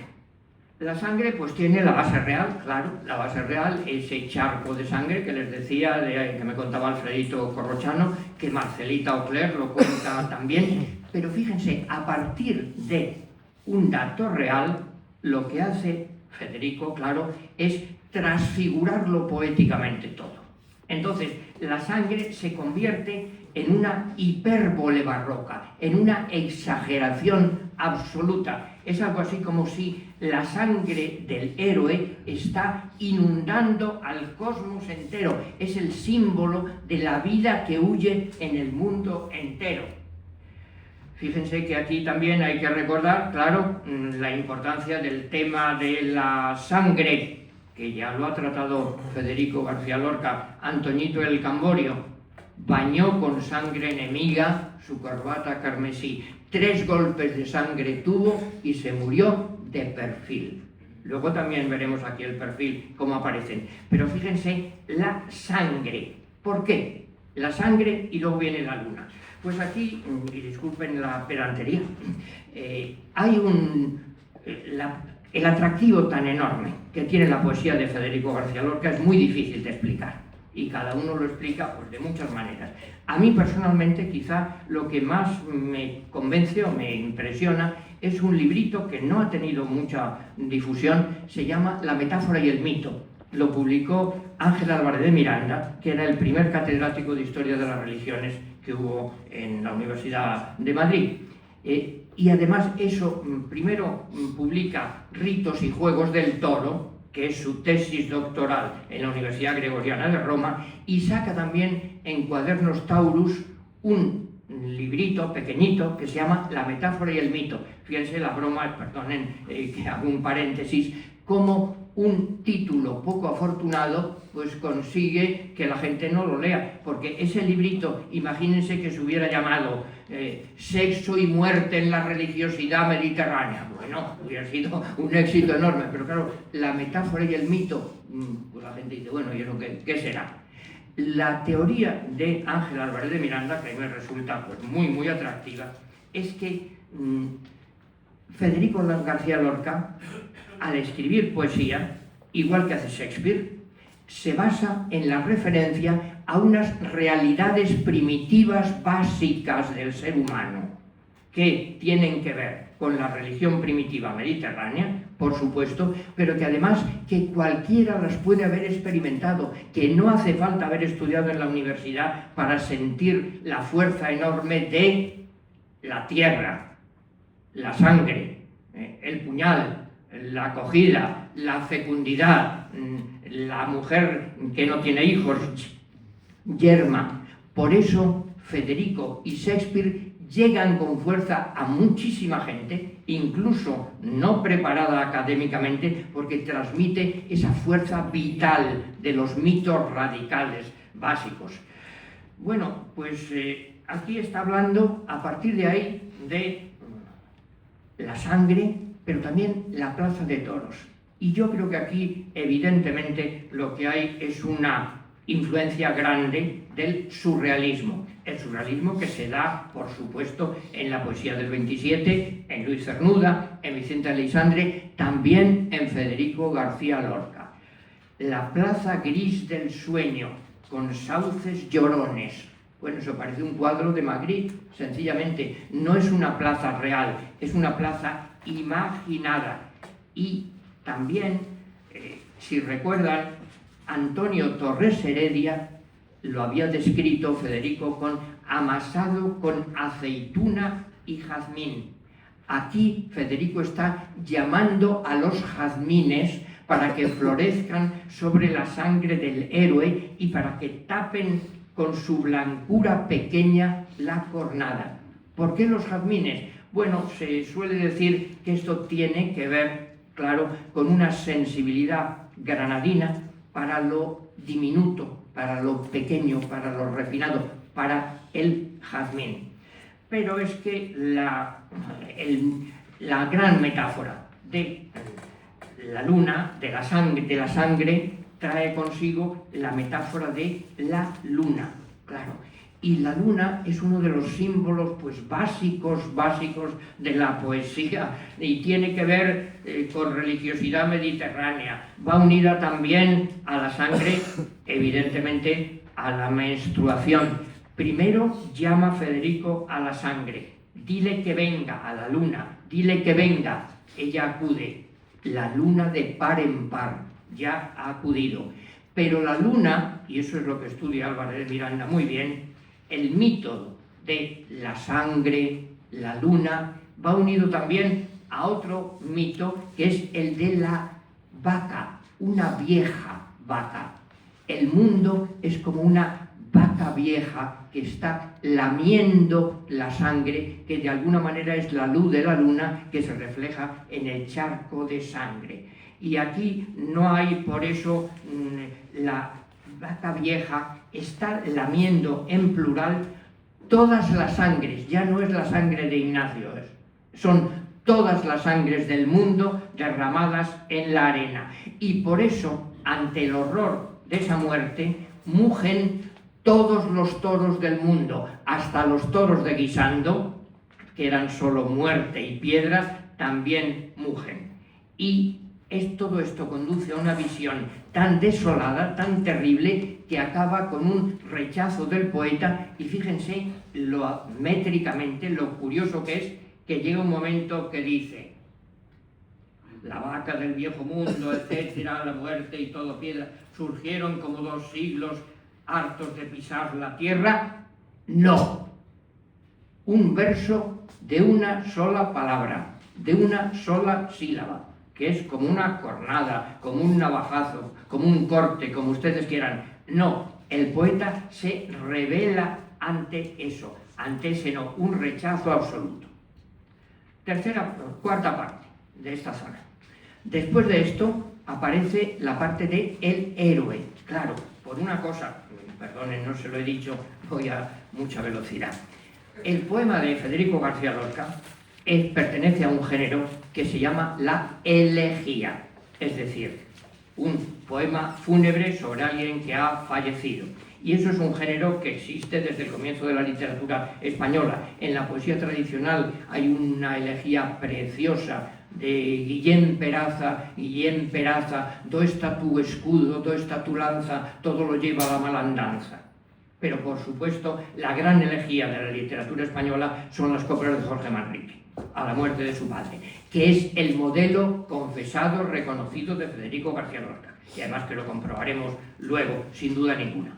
B: La sangre pues tiene la base real, claro, la base real, ese charco de sangre que les decía, que me contaba Alfredito Corrochano, que Marcelita Auclair lo cuenta también, pero fíjense, a partir de un dato real, lo que hace Federico, claro, es transfigurarlo poéticamente todo. Entonces, la sangre se convierte en una hipérbole barroca, en una exageración absoluta. Es algo así como si la sangre del héroe está inundando al cosmos entero. Es el símbolo de la vida que huye en el mundo entero. Fíjense que aquí también hay que recordar, claro, la importancia del tema de la sangre, que ya lo ha tratado Federico García Lorca. Antoñito el Camborio bañó con sangre enemiga su corbata carmesí. 3 golpes de sangre tuvo y se murió de perfil. Luego también veremos aquí el perfil, cómo aparecen. Pero fíjense, la sangre. ¿Por qué? La sangre y luego viene la luna. Pues aquí, y disculpen la pedantería, hay el atractivo tan enorme que tiene la poesía de Federico García Lorca es muy difícil de explicar y cada uno lo explica pues, de muchas maneras. A mí personalmente quizá lo que más me convence o me impresiona es un librito que no ha tenido mucha difusión, se llama La metáfora y el mito. Lo publicó Ángel Álvarez de Miranda, que era el primer catedrático de Historia de las Religiones que hubo en la Universidad de Madrid. Y además eso, primero publica Ritos y Juegos del Toro, que es su tesis doctoral en la Universidad Gregoriana de Roma, y saca también en Cuadernos Taurus un librito pequeñito que se llama La metáfora y el mito. Fíjense la broma, perdonen que hago un paréntesis, como un título poco afortunado pues consigue que la gente no lo lea, porque ese librito, imagínense que se hubiera llamado Sexo y muerte en la religiosidad mediterránea. Bueno, hubiera sido un éxito enorme, pero claro, la metáfora y el mito, pues la gente dice, bueno, ¿y eso qué será? La teoría de Ángel Álvarez de Miranda, que a mí me resulta pues, muy atractiva, es que Federico García Lorca, al escribir poesía, igual que hace Shakespeare, se basa en la referencia a unas realidades primitivas básicas del ser humano, que tienen que ver con la religión primitiva mediterránea, por supuesto, pero que además que cualquiera las puede haber experimentado, que no hace falta haber estudiado en la universidad para sentir la fuerza enorme de la tierra, la sangre, el puñal, la acogida, la fecundidad, la mujer que no tiene hijos, yerma. Por eso Federico y Shakespeare llegan con fuerza a muchísima gente, incluso no preparada académicamente, porque transmite esa fuerza vital de los mitos radicales básicos. Bueno, pues aquí está hablando a partir de ahí de la sangre, pero también la plaza de toros. Y yo creo que aquí, evidentemente, lo que hay es una influencia grande del surrealismo. El surrealismo que se da, por supuesto, en la poesía del 27, en Luis Cernuda, en Vicente Aleixandre, también en Federico García Lorca. La plaza gris del sueño, con sauces llorones. Bueno, eso parece un cuadro de Magritte, sencillamente. No es una plaza real, es una plaza imaginada. Y también, si recuerdan, Antonio Torres Heredia lo había descrito Federico con amasado con aceituna y jazmín. Aquí Federico está llamando a los jazmines para que florezcan sobre la sangre del héroe y para que tapen con su blancura pequeña la cornada. ¿Por qué los jazmines? Bueno, se suele decir que esto tiene que ver, claro, con una sensibilidad granadina para lo diminuto, para lo pequeño, para lo refinado, para el jazmín. Pero es que la gran metáfora de la luna, de la sangre, trae consigo la metáfora de la luna, claro. Y la luna es uno de los símbolos pues, básicos de la poesía y tiene que ver con religiosidad mediterránea. Va unida también a la sangre, evidentemente, a la menstruación. Primero llama Federico a la sangre. Dile que venga, a la luna, dile que venga. Ella acude. La luna de par en par ya ha acudido. Pero la luna, y eso es lo que estudia Álvarez de Miranda muy bien, el mito de la sangre, la luna, va unido también a otro mito que es el de la vaca, una vieja vaca. El mundo es como una vaca vieja que está lamiendo la sangre, que de alguna manera es la luz de la luna que se refleja en el charco de sangre. Y aquí no hay, por eso, la vaca vieja está lamiendo en plural todas las sangres, ya no es la sangre de Ignacio, son todas las sangres del mundo derramadas en la arena. Y por eso, ante el horror de esa muerte, mugen todos los toros del mundo, hasta los toros de Guisando, que eran solo muerte y piedras, también mugen. Y todo esto conduce a una visión tan desolada, tan terrible, que acaba con un rechazo del poeta. Y fíjense métricamente lo curioso que es que llega un momento que dice: la vaca del viejo mundo, etcétera, la muerte y todo piedra, surgieron como 2 siglos hartos de pisar la tierra. No. Un verso de una sola palabra, de una sola sílaba, que es como una cornada, como un navajazo, como un corte, como ustedes quieran. No, el poeta se revela ante eso, ante ese no, un rechazo absoluto. Cuarta parte de esta zona. Después de esto aparece la parte de el héroe. Claro, por una cosa, perdonen, no se lo he dicho, voy a mucha velocidad. El poema de Federico García Lorca pertenece a un género que se llama la elegía, es decir, un poema fúnebre sobre alguien que ha fallecido. Y eso es un género que existe desde el comienzo de la literatura española. En la poesía tradicional hay una elegía preciosa de Guillén Peraza, do está tu escudo, do está tu lanza, todo lo lleva a la malandanza. Pero, por supuesto, la gran elegía de la literatura española son las coplas de Jorge Manrique, a la muerte de su padre, que es el modelo confesado, reconocido de Federico García Lorca, y además que lo comprobaremos luego, sin duda ninguna.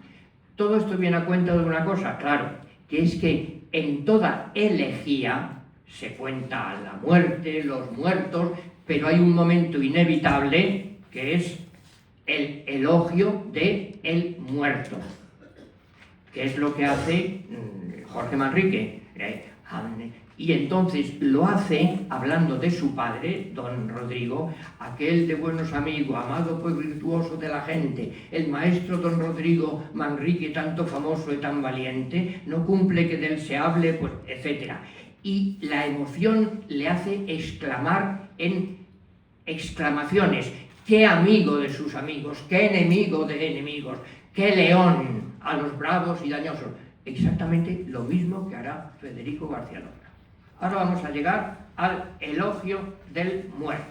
B: Todo esto viene a cuenta de una cosa, claro, que es que en toda elegía se cuenta la muerte, los muertos, pero hay un momento inevitable que es el elogio del muerto, que es lo que hace Jorge Manrique. Y entonces lo hace hablando de su padre, don Rodrigo, aquel de buenos amigos, amado pues virtuoso de la gente, el maestro don Rodrigo Manrique, tanto famoso y tan valiente, no cumple que de él se hable, pues, etc. Y la emoción le hace exclamar en exclamaciones: qué amigo de sus amigos, qué enemigo de enemigos, qué león a los bravos y dañosos. Exactamente lo mismo que hará Federico García Lorca. Ahora vamos a llegar al elogio del muerto.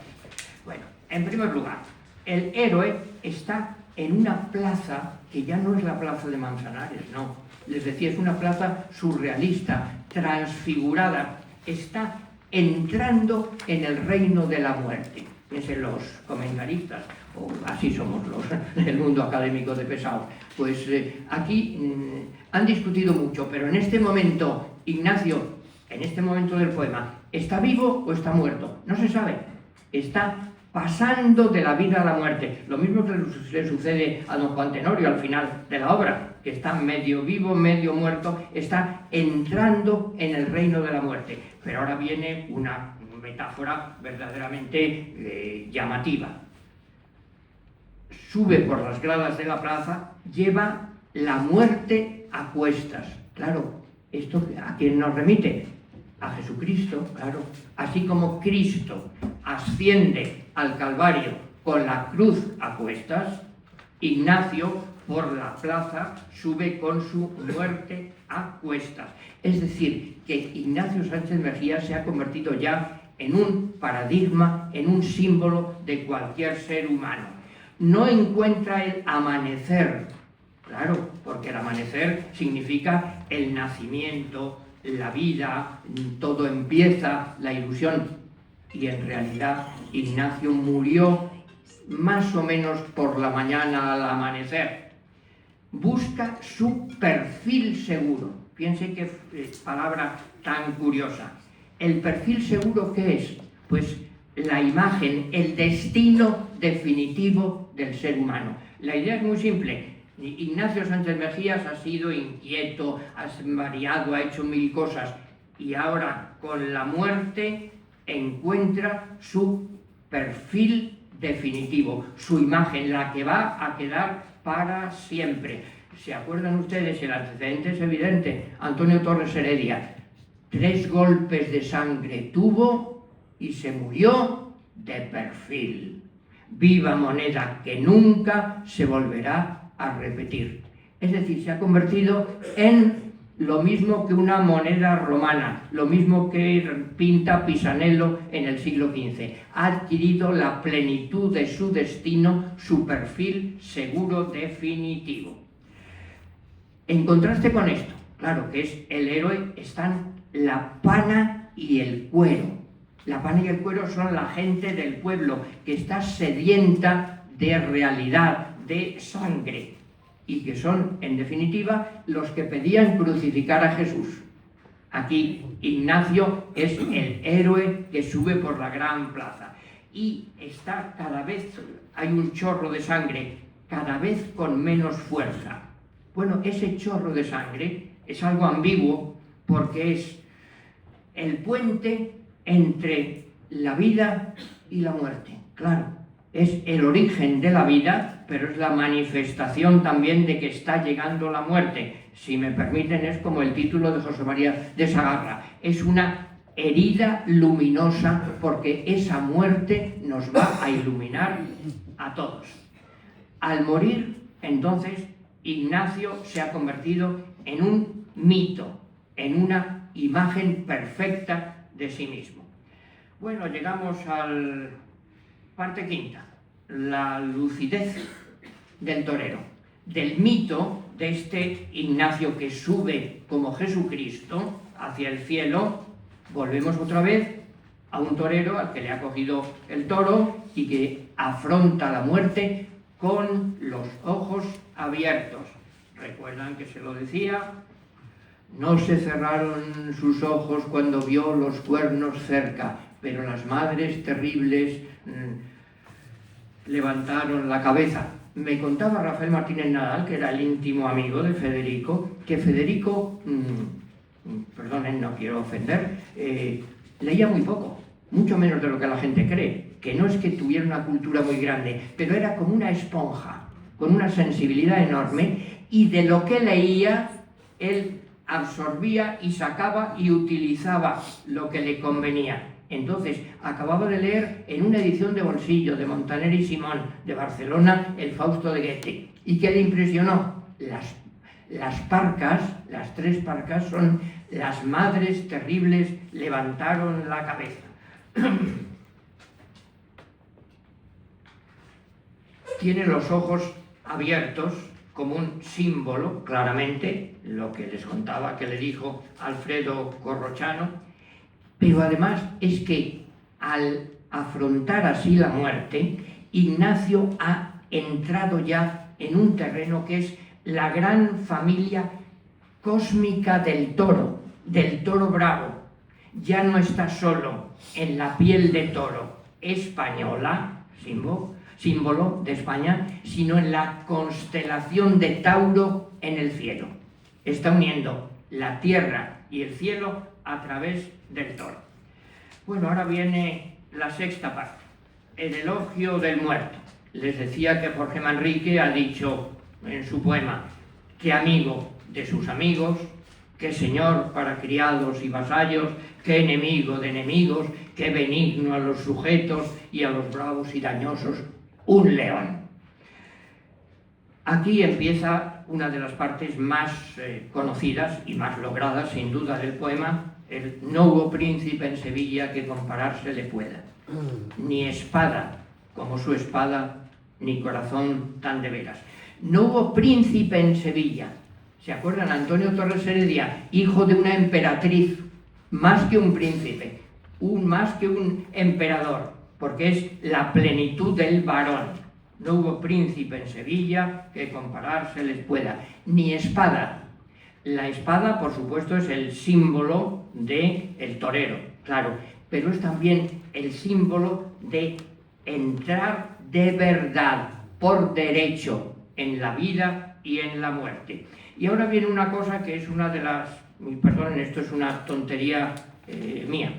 B: Bueno, en primer lugar, el héroe está en una plaza que ya no es la plaza de Manzanares, no. Les decía, es una plaza surrealista, transfigurada. Está entrando en el reino de la muerte. Piensen los comentaristas, o así somos los del mundo académico de pesados. Pues aquí han discutido mucho, pero en este momento, Ignacio, en este momento del poema, ¿está vivo o está muerto? No se sabe. Está pasando de la vida a la muerte. Lo mismo que le sucede a don Juan Tenorio al final de la obra, que está medio vivo, medio muerto, está entrando en el reino de la muerte. Pero ahora viene una metáfora verdaderamente llamativa. Sube por las gradas de la plaza, lleva la muerte a cuestas. Claro, ¿esto a quién nos remite? A Jesucristo, claro. Así como Cristo asciende al Calvario con la cruz a cuestas, Ignacio por la plaza sube con su muerte a cuestas. Es decir, que Ignacio Sánchez Mejía se ha convertido ya en un paradigma, en un símbolo de cualquier ser humano. No encuentra el amanecer, claro, porque el amanecer significa el nacimiento, la vida, todo empieza, la ilusión. Y en realidad Ignacio murió más o menos por la mañana al amanecer. Busca su perfil seguro. Piense qué palabra tan curiosa. ¿El perfil seguro qué es? Pues la imagen, el destino definitivo del ser humano. La idea es muy simple. Ignacio Sánchez Mejías ha sido inquieto, ha variado, ha hecho mil cosas, y ahora con la muerte encuentra su perfil definitivo, su imagen, la que va a quedar para siempre. ¿Se acuerdan ustedes? El antecedente es evidente. Antonio Torres Heredia, 3 golpes de sangre tuvo y se murió de perfil. Viva moneda que nunca se volverá a repetir. Es decir, se ha convertido en lo mismo que una moneda romana, lo mismo que pinta Pisanello en el siglo XV. Ha adquirido la plenitud de su destino, su perfil seguro definitivo. En contraste con esto, claro que es el héroe, están la pana y el cuero. La pana y el cuero son la gente del pueblo que está sedienta de realidad, de sangre, y que son, en definitiva, los que pedían crucificar a Jesús. Aquí Ignacio es el héroe que sube por la gran plaza y está cada vez, hay un chorro de sangre, cada vez con menos fuerza. Bueno, ese chorro de sangre es algo ambiguo porque es el puente entre la vida y la muerte. Claro, es el origen de la vida, pero es la manifestación también de que está llegando la muerte. Si me permiten, es como el título de José María de Sagarra. Es una herida luminosa porque esa muerte nos va a iluminar a todos. Al morir, entonces, Ignacio se ha convertido en un mito, en una imagen perfecta de sí mismo. Bueno, llegamos a la parte quinta, la lucidez del torero, del mito de este Ignacio que sube como Jesucristo hacia el cielo. Volvemos otra vez a un torero al que le ha cogido el toro y que afronta la muerte con los ojos abiertos. ¿Recuerdan que se lo decía? No se cerraron sus ojos cuando vio los cuernos cerca, pero las madres terribles levantaron la cabeza. Me contaba Rafael Martínez Nadal, que era el íntimo amigo de Federico, que Federico perdonen, no quiero ofender, leía muy poco, mucho menos de lo que la gente cree, que no es que tuviera una cultura muy grande, pero era como una esponja, con una sensibilidad enorme, y de lo que leía, él absorbía y sacaba y utilizaba lo que le convenía. Entonces, acababa de leer en una edición de bolsillo de Montaner y Simón de Barcelona el Fausto de Goethe. ¿Y qué le impresionó? Las parcas, las 3 parcas, son las madres terribles, levantaron la cabeza. Tiene los ojos abiertos como un símbolo, claramente, lo que les contaba que le dijo Alfredo Corrochano, pero además es que al afrontar así la muerte, Ignacio ha entrado ya en un terreno que es la gran familia cósmica del toro bravo. Ya no está solo en la piel de toro española, símbolo de España, sino en la constelación de Tauro en el cielo. Está uniendo la tierra y el cielo a través del toro. Bueno, ahora viene la 6ª parte, el elogio del muerto. Les decía que Jorge Manrique ha dicho en su poema, que amigo de sus amigos, que señor para criados y vasallos, que enemigo de enemigos, que benigno a los sujetos y a los bravos y dañosos, un león. Aquí empieza una de las partes más conocidas y más logradas, sin duda, del poema, el no hubo príncipe en Sevilla que compararse le pueda, ni espada como su espada, ni corazón tan de veras. No hubo príncipe en Sevilla. ¿Se acuerdan? Antonio Torres Heredia, hijo de una emperatriz, más que un príncipe, más que un emperador, porque es la plenitud del varón. No hubo príncipe en Sevilla que compararse les pueda, ni espada. La espada, por supuesto, es el símbolo del torero, claro, pero es también el símbolo de entrar de verdad, por derecho, en la vida y en la muerte. Y ahora viene una cosa que es una de las... Perdonen, esto es una tontería mía,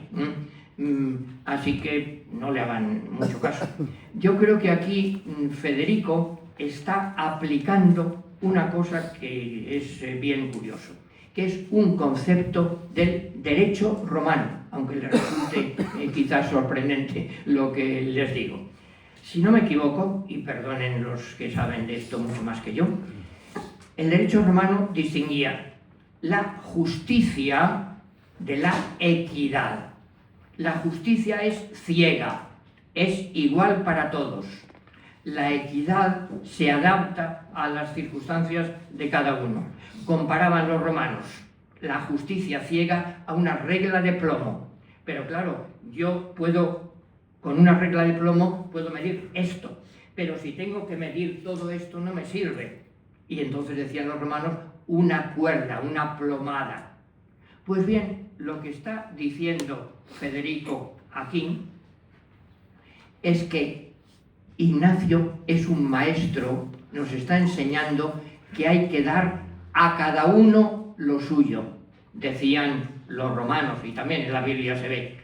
B: así que no le hagan mucho caso. Yo creo que aquí Federico está aplicando una cosa que es bien curioso, que es un concepto del derecho romano, aunque les resulte quizás sorprendente lo que les digo. Si no me equivoco, y perdonen los que saben de esto mucho más que yo, el derecho romano distinguía la justicia de la equidad. La justicia es ciega, es igual para todos. La equidad se adapta a las circunstancias de cada uno. Comparaban los romanos la justicia ciega a una regla de plomo. Pero claro, yo puedo, con una regla de plomo, puedo medir esto. Pero si tengo que medir todo esto no me sirve. Y entonces decían los romanos, una cuerda, una plomada. Pues bien, lo que está diciendo Federico aquí es que Ignacio es un maestro, nos está enseñando que hay que dar a cada uno lo suyo. Decían los romanos, y también en la Biblia se ve,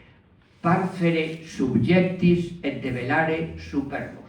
B: parcere subjectis et develare superbos.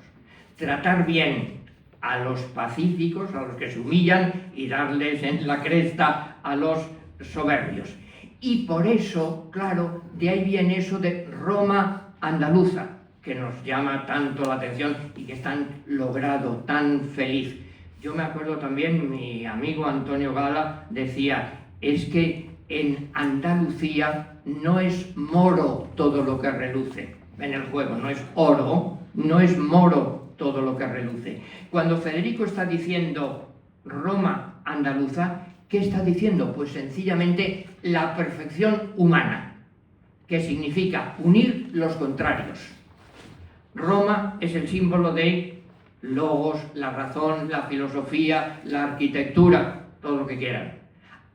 B: Tratar bien a los pacíficos, a los que se humillan, y darles en la cresta a los soberbios. Y por eso, claro, de ahí viene eso de Roma andaluza, que nos llama tanto la atención y que es tan logrado, tan feliz. Yo me acuerdo también, mi amigo Antonio Gala decía, es que en Andalucía no es moro todo lo que reluce en el juego, no es oro, no es moro todo lo que reluce. Cuando Federico está diciendo Roma andaluza, ¿qué está diciendo? Pues sencillamente la perfección humana, que significa unir los contrarios. Roma es el símbolo de logos, la razón, la filosofía, la arquitectura, todo lo que quieran.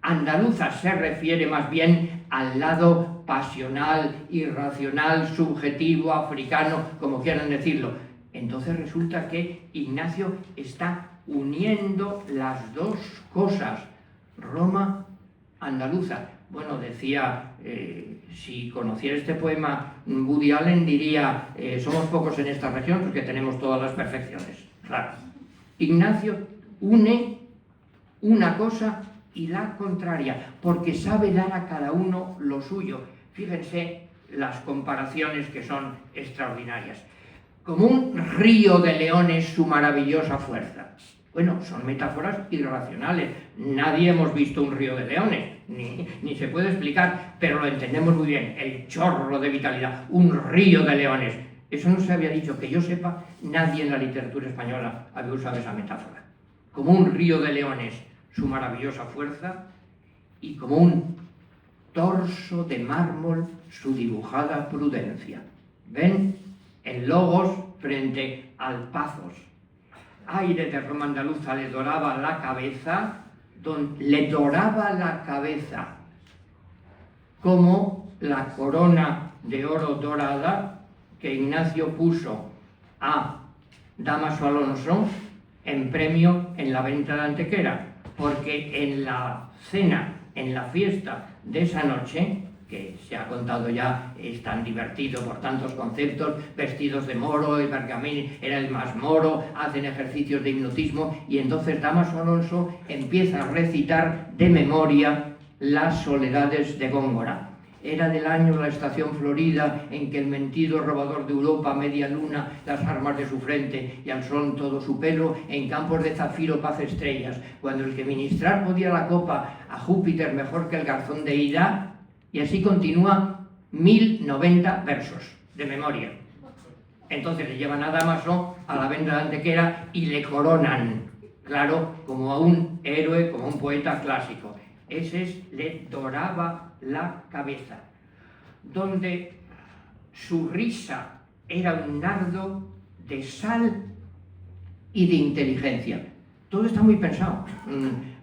B: Andaluza se refiere más bien al lado pasional, irracional, subjetivo, africano, como quieran decirlo. Entonces resulta que Ignacio está uniendo las dos cosas, Roma andaluza. Bueno, decía, si conociera este poema, Woody Allen diría, somos pocos en esta región porque tenemos todas las perfecciones. Claro. Ignacio une una cosa y la contraria, porque sabe dar a cada uno lo suyo. Fíjense las comparaciones que son extraordinarias. Como un río de leones su maravillosa fuerza. Bueno, son metáforas irracionales. Nadie hemos visto un río de leones, ni se puede explicar, pero lo entendemos muy bien. El chorro de vitalidad, un río de leones. Eso no se había dicho, que yo sepa, nadie en la literatura española había usado esa metáfora. Como un río de leones, su maravillosa fuerza, y como un torso de mármol, su dibujada prudencia. ¿Ven? En Logos frente al Pazos. Aire de Roma andaluza le doraba la cabeza, como la corona de oro dorada que Ignacio puso a Dámaso Alonso en premio en la venta de Antequera, porque en la cena, en la fiesta de esa noche, que se ha contado ya, es tan divertido por tantos conceptos, vestidos de moro, y Bergamín era el más moro, hacen ejercicios de hipnotismo, y entonces Dámaso Alonso empieza a recitar de memoria las soledades de Góngora. Era del año la estación florida en que el mentido robador de Europa, media luna, las armas de su frente y al sol todo su pelo, en campos de zafiro paz estrellas, cuando el que ministrar podía la copa a Júpiter mejor que el garzón de Ida, y así continúa 1090 versos de memoria. Entonces le llevan a Dámaso a la venta de Antequera y le coronan, claro, como a un héroe, como a un poeta clásico. Ese es, le doraba la cabeza, donde su risa era un nardo de sal y de inteligencia. Todo está muy pensado.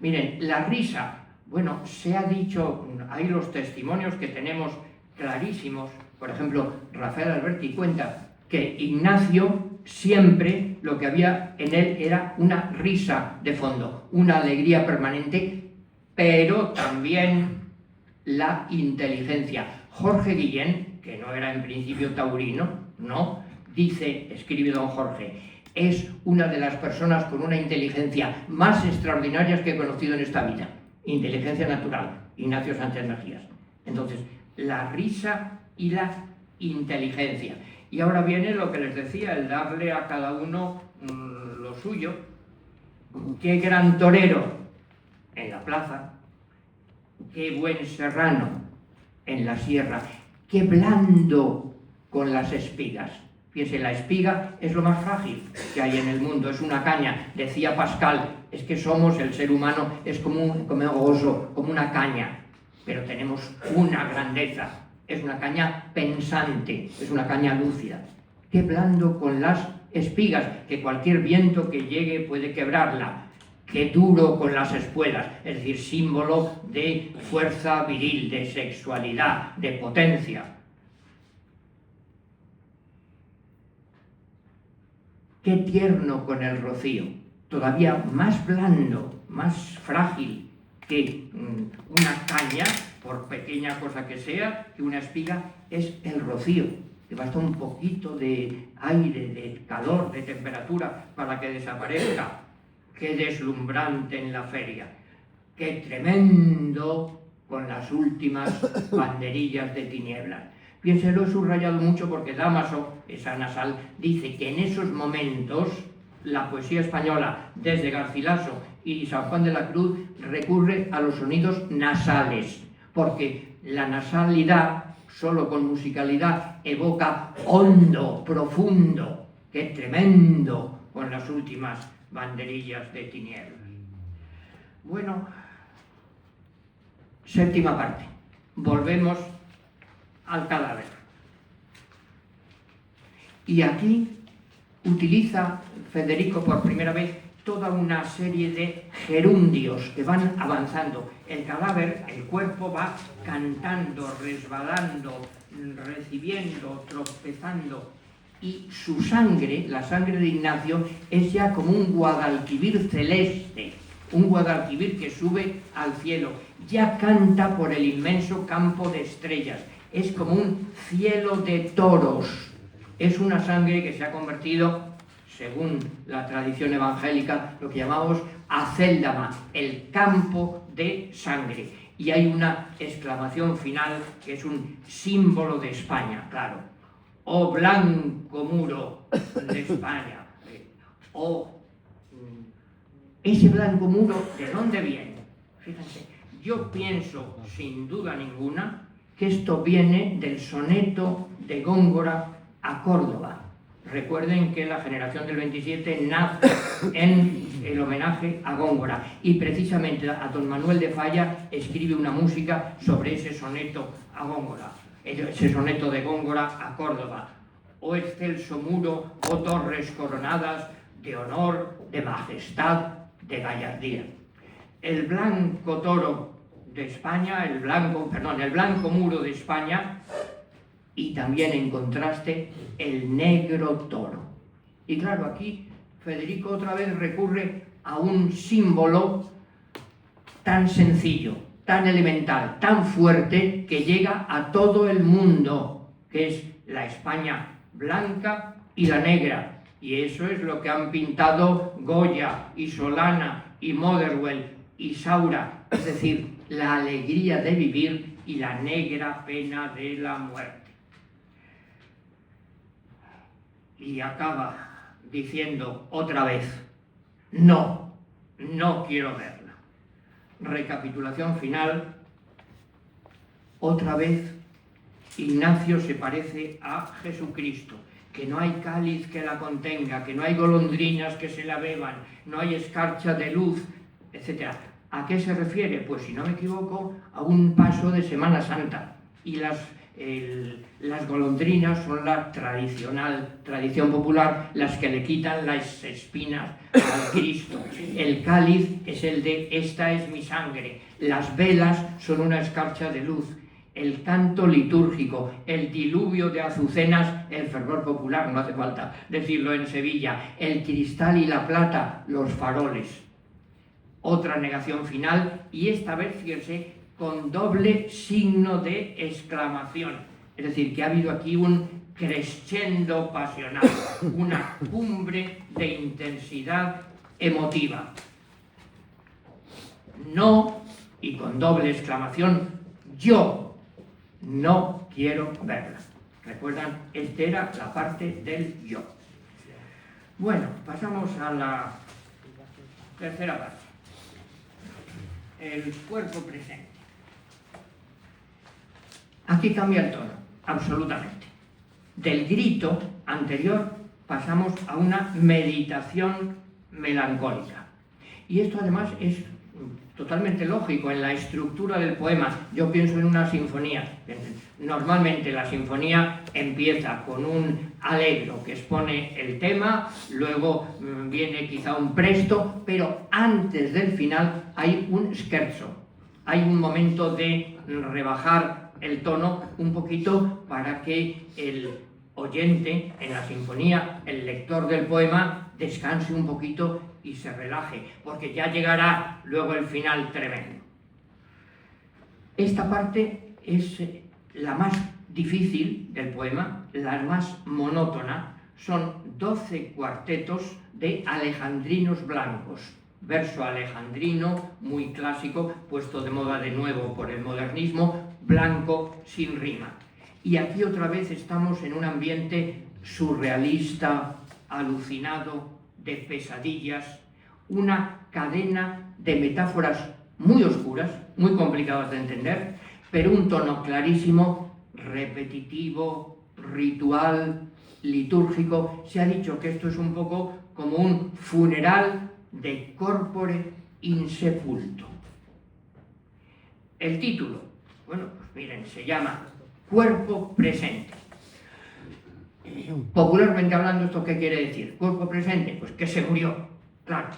B: Miren, la risa, bueno, se ha dicho, hay los testimonios que tenemos clarísimos. Por ejemplo, Rafael Alberti cuenta que Ignacio siempre lo que había en él era una risa de fondo, una alegría permanente, pero también la inteligencia. Jorge Guillén, que no era en principio taurino, no, dice, escribe don Jorge, es una de las personas con una inteligencia más extraordinarias que he conocido en esta vida. Inteligencia natural, Ignacio Sánchez Mejías. Entonces, la risa y la inteligencia. Y ahora viene lo que les decía, el darle a cada uno lo suyo. Qué gran torero en la plaza, qué buen serrano en la sierra, qué blando con las espigas. Fíjense, la espiga es lo más frágil que hay en el mundo, es una caña. Decía Pascal, es que somos, el ser humano, es como un oso, como una caña, pero tenemos una grandeza, es una caña pensante, es una caña lúcida. Qué blando con las espigas, que cualquier viento que llegue puede quebrarla. Qué duro con las espuelas, es decir, símbolo de fuerza viril, de sexualidad, de potencia. Qué tierno con el rocío, todavía más blando, más frágil que una caña, por pequeña cosa que sea, que una espiga, es el rocío, que basta un poquito de aire, de calor, de temperatura para que desaparezca. Qué deslumbrante en la feria, qué tremendo con las últimas banderillas de tinieblas. Piense, lo he subrayado mucho porque Dámaso, esa nasal, dice que en esos momentos la poesía española, desde Garcilaso y San Juan de la Cruz, recurre a los sonidos nasales, porque la nasalidad, solo con musicalidad, evoca hondo, profundo, qué tremendo con las últimas banderillas de tinieblas. Bueno, séptima parte. Volvemos al cadáver. Y aquí utiliza Federico por primera vez toda una serie de gerundios que van avanzando. El cadáver, el cuerpo va cantando, resbalando, recibiendo, tropezando. Y su sangre, la sangre de Ignacio, es ya como un Guadalquivir celeste un Guadalquivir que sube al cielo, ya canta por el inmenso campo de estrellas, es como un cielo de toros, es una sangre que se ha convertido, según la tradición evangélica, lo que llamamos Acéldama, el campo de sangre. Y hay una exclamación final que es un símbolo de España, claro. Oh blanco muro de España. Ese blanco muro, ¿de dónde viene? Fíjense, yo pienso, sin duda ninguna, que esto viene del soneto de Góngora a Córdoba. Recuerden que la generación del 27 nace en el homenaje a Góngora y precisamente a don Manuel de Falla escribe una música sobre ese soneto a Góngora, ese soneto de Góngora a Córdoba. Oh excelso muro, oh torres coronadas de honor, de majestad, de gallardía. El blanco toro de España, el blanco muro de España, y también en contraste el negro toro. Y claro, aquí Federico otra vez recurre a un símbolo tan sencillo, tan elemental, tan fuerte, que llega a todo el mundo, que es la España blanca y la negra. Y eso es lo que han pintado Goya y Solana y Motherwell y Saura, es decir, la alegría de vivir y la negra pena de la muerte. Y acaba diciendo otra vez, no quiero verla. Recapitulación final, otra vez Ignacio se parece a Jesucristo, que no hay cáliz que la contenga, que no hay golondrinas que se la beban, no hay escarcha de luz, etc. ¿A qué se refiere? Pues si no me equivoco, a un paso de Semana Santa. Y las golondrinas son la tradición popular, las que le quitan las espinas al Cristo. El cáliz es el de esta es mi sangre. Las velas son una escarcha de luz. El canto litúrgico, el diluvio de azucenas, el fervor popular, no hace falta decirlo en Sevilla. El cristal y la plata, los faroles. Otra negación final, y esta vez, fíjense, con doble signo de exclamación. Es decir, que ha habido aquí un crescendo pasional, una cumbre de intensidad emotiva. No, y con doble exclamación, yo no quiero verla. ¿Recuerdan? Esta era la parte del yo. Bueno, pasamos a la tercera parte. El cuerpo presente. Aquí cambia el tono, absolutamente. Del grito anterior pasamos a una meditación melancólica. Y esto además es totalmente lógico en la estructura del poema. Yo pienso en una sinfonía. Normalmente la sinfonía empieza con un allegro que expone el tema, luego viene quizá un presto, pero antes del final hay un scherzo. Hay un momento de rebajar el tono un poquito para que el oyente en la sinfonía, el lector del poema, descanse un poquito y se relaje, porque ya llegará luego el final tremendo. Esta parte es la más difícil del poema, la más monótona. Son 12 cuartetos de alejandrinos blancos. Verso alejandrino, muy clásico, puesto de moda de nuevo por el modernismo, blanco sin rima. Y aquí otra vez estamos en un ambiente surrealista, alucinado, de pesadillas, una cadena de metáforas muy oscuras, muy complicadas de entender, pero un tono clarísimo, repetitivo, ritual, litúrgico. Se ha dicho que esto es un poco como un funeral de corpore insepulto. El título, bueno, pues miren, se llama Cuerpo presente. Popularmente hablando, ¿esto qué quiere decir? Cuerpo presente, pues que se murió, claro,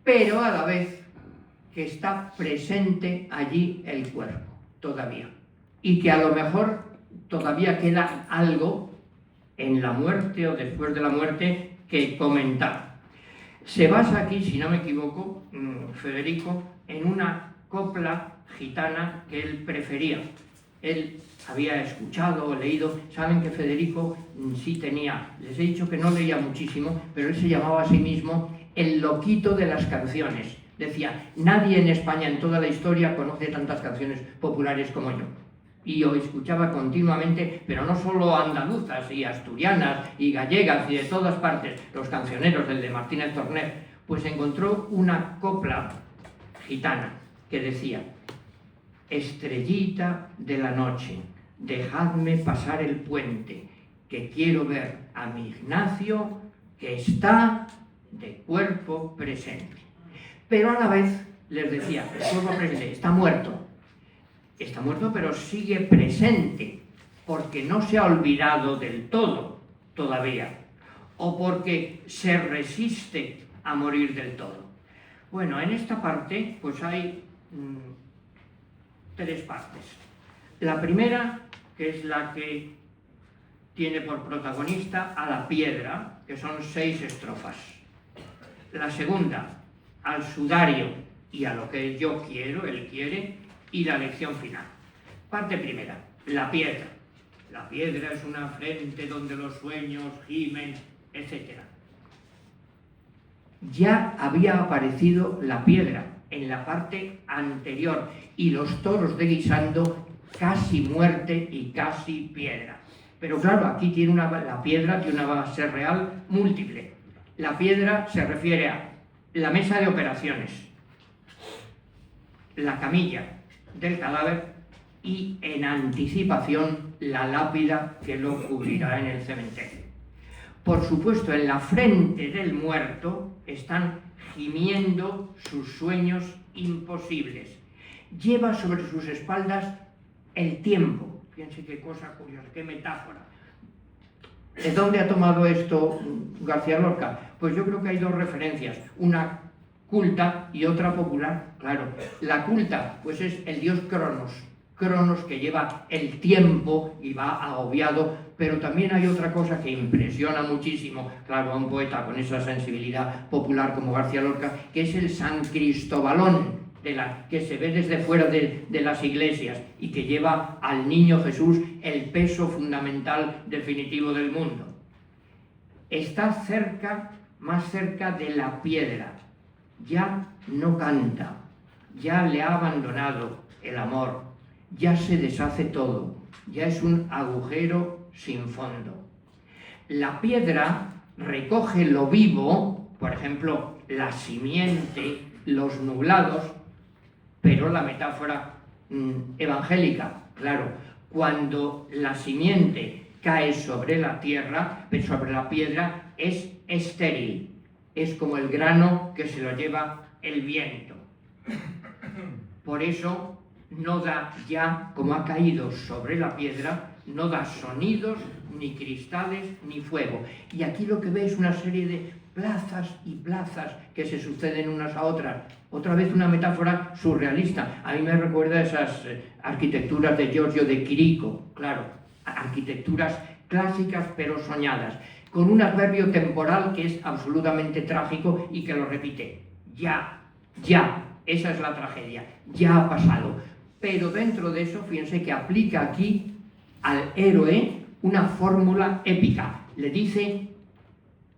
B: pero a la vez que está presente allí el cuerpo, todavía, y que a lo mejor todavía queda algo en la muerte o después de la muerte que comentar. Se basa aquí, si no me equivoco, Federico, en una copla gitana que él prefería. Él había escuchado o leído, saben que Federico sí tenía, les he dicho que no leía muchísimo, pero él se llamaba a sí mismo el loquito de las canciones. Decía, nadie en España en toda la historia conoce tantas canciones populares como yo. Y yo escuchaba continuamente, pero no solo andaluzas y asturianas y gallegas y de todas partes, los cancioneros del de Martínez Torner, pues encontró una copla gitana que decía: estrellita de la noche, dejadme pasar el puente, que quiero ver a mi Ignacio, que está de cuerpo presente. Pero a la vez les decía, el cuerpo presente está muerto, pero sigue presente, porque no se ha olvidado del todo todavía, o porque se resiste a morir del todo. Bueno, en esta parte pues hay tres partes. La primera, que es la que tiene por protagonista a la piedra, que son 6 estrofas. La segunda, al sudario y a lo que yo quiero, él quiere, y la lección final. Parte primera, la piedra. La piedra es una frente donde los sueños gimen, etc. Ya había aparecido la piedra en la parte anterior y los toros de Guisando, casi muerte y casi piedra. Pero claro, aquí tiene la piedra tiene una base real múltiple. La piedra se refiere a la mesa de operaciones, la camilla del cadáver y, en anticipación, la lápida que lo cubrirá en el cementerio. Por supuesto, en la frente del muerto están gimiendo sus sueños imposibles. Lleva sobre sus espaldas el tiempo. Fíjense qué cosa curiosa, qué metáfora. ¿De dónde ha tomado esto García Lorca? Pues yo creo que hay dos referencias, una culta y otra popular. Claro, la culta pues es el dios Cronos, que lleva el tiempo y va agobiado, pero también hay otra cosa que impresiona muchísimo, claro, a un poeta con esa sensibilidad popular como García Lorca, que es el San Cristobalón, que se ve desde fuera de las iglesias y que lleva al niño Jesús el peso fundamental definitivo del mundo. Está más cerca de la piedra, ya no canta, ya le ha abandonado el amor, ya se deshace todo, ya es un agujero sin fondo. La piedra recoge lo vivo, por ejemplo, la simiente, los nublados, pero la metáfora evangélica, claro, cuando la simiente cae sobre la tierra, sobre la piedra, es estéril, es como el grano que se lo lleva el viento. Por eso no da ya, como ha caído sobre la piedra, no da sonidos, ni cristales, ni fuego. Y aquí lo que ve es una serie de plazas y plazas que se suceden unas a otras. Otra vez una metáfora surrealista. A mí me recuerda esas arquitecturas de Giorgio de Chirico, claro, arquitecturas clásicas pero soñadas, con un adverbio temporal que es absolutamente trágico y que lo repite. Ya, esa es la tragedia, ya ha pasado. Pero dentro de eso, fíjense que aplica aquí al héroe una fórmula épica. Le dice: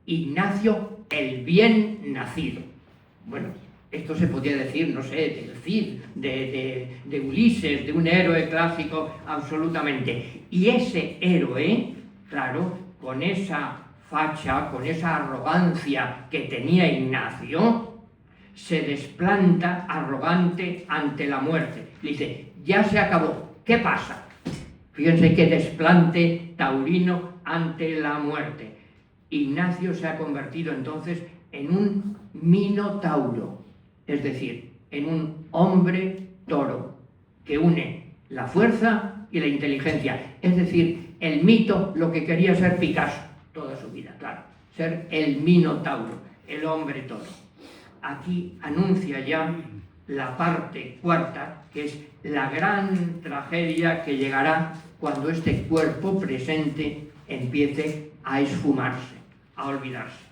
B: Ignacio, el bien nacido. Bueno, esto se podría decir, no sé, del Cid, de Ulises, de un héroe clásico, absolutamente. Y ese héroe, claro, con esa facha, con esa arrogancia que tenía Ignacio, se desplanta arrogante ante la muerte. Le dice: ya se acabó, ¿qué pasa? Fíjense qué desplante taurino ante la muerte. Ignacio se ha convertido entonces en un minotauro, es decir, en un hombre toro, que une la fuerza y la inteligencia. Es decir, el mito, lo que quería ser Picasso toda su vida, claro, ser el minotauro, el hombre toro. Aquí anuncia ya la parte cuarta, que es la gran tragedia que llegará cuando este cuerpo presente empiece a esfumarse, a olvidarse.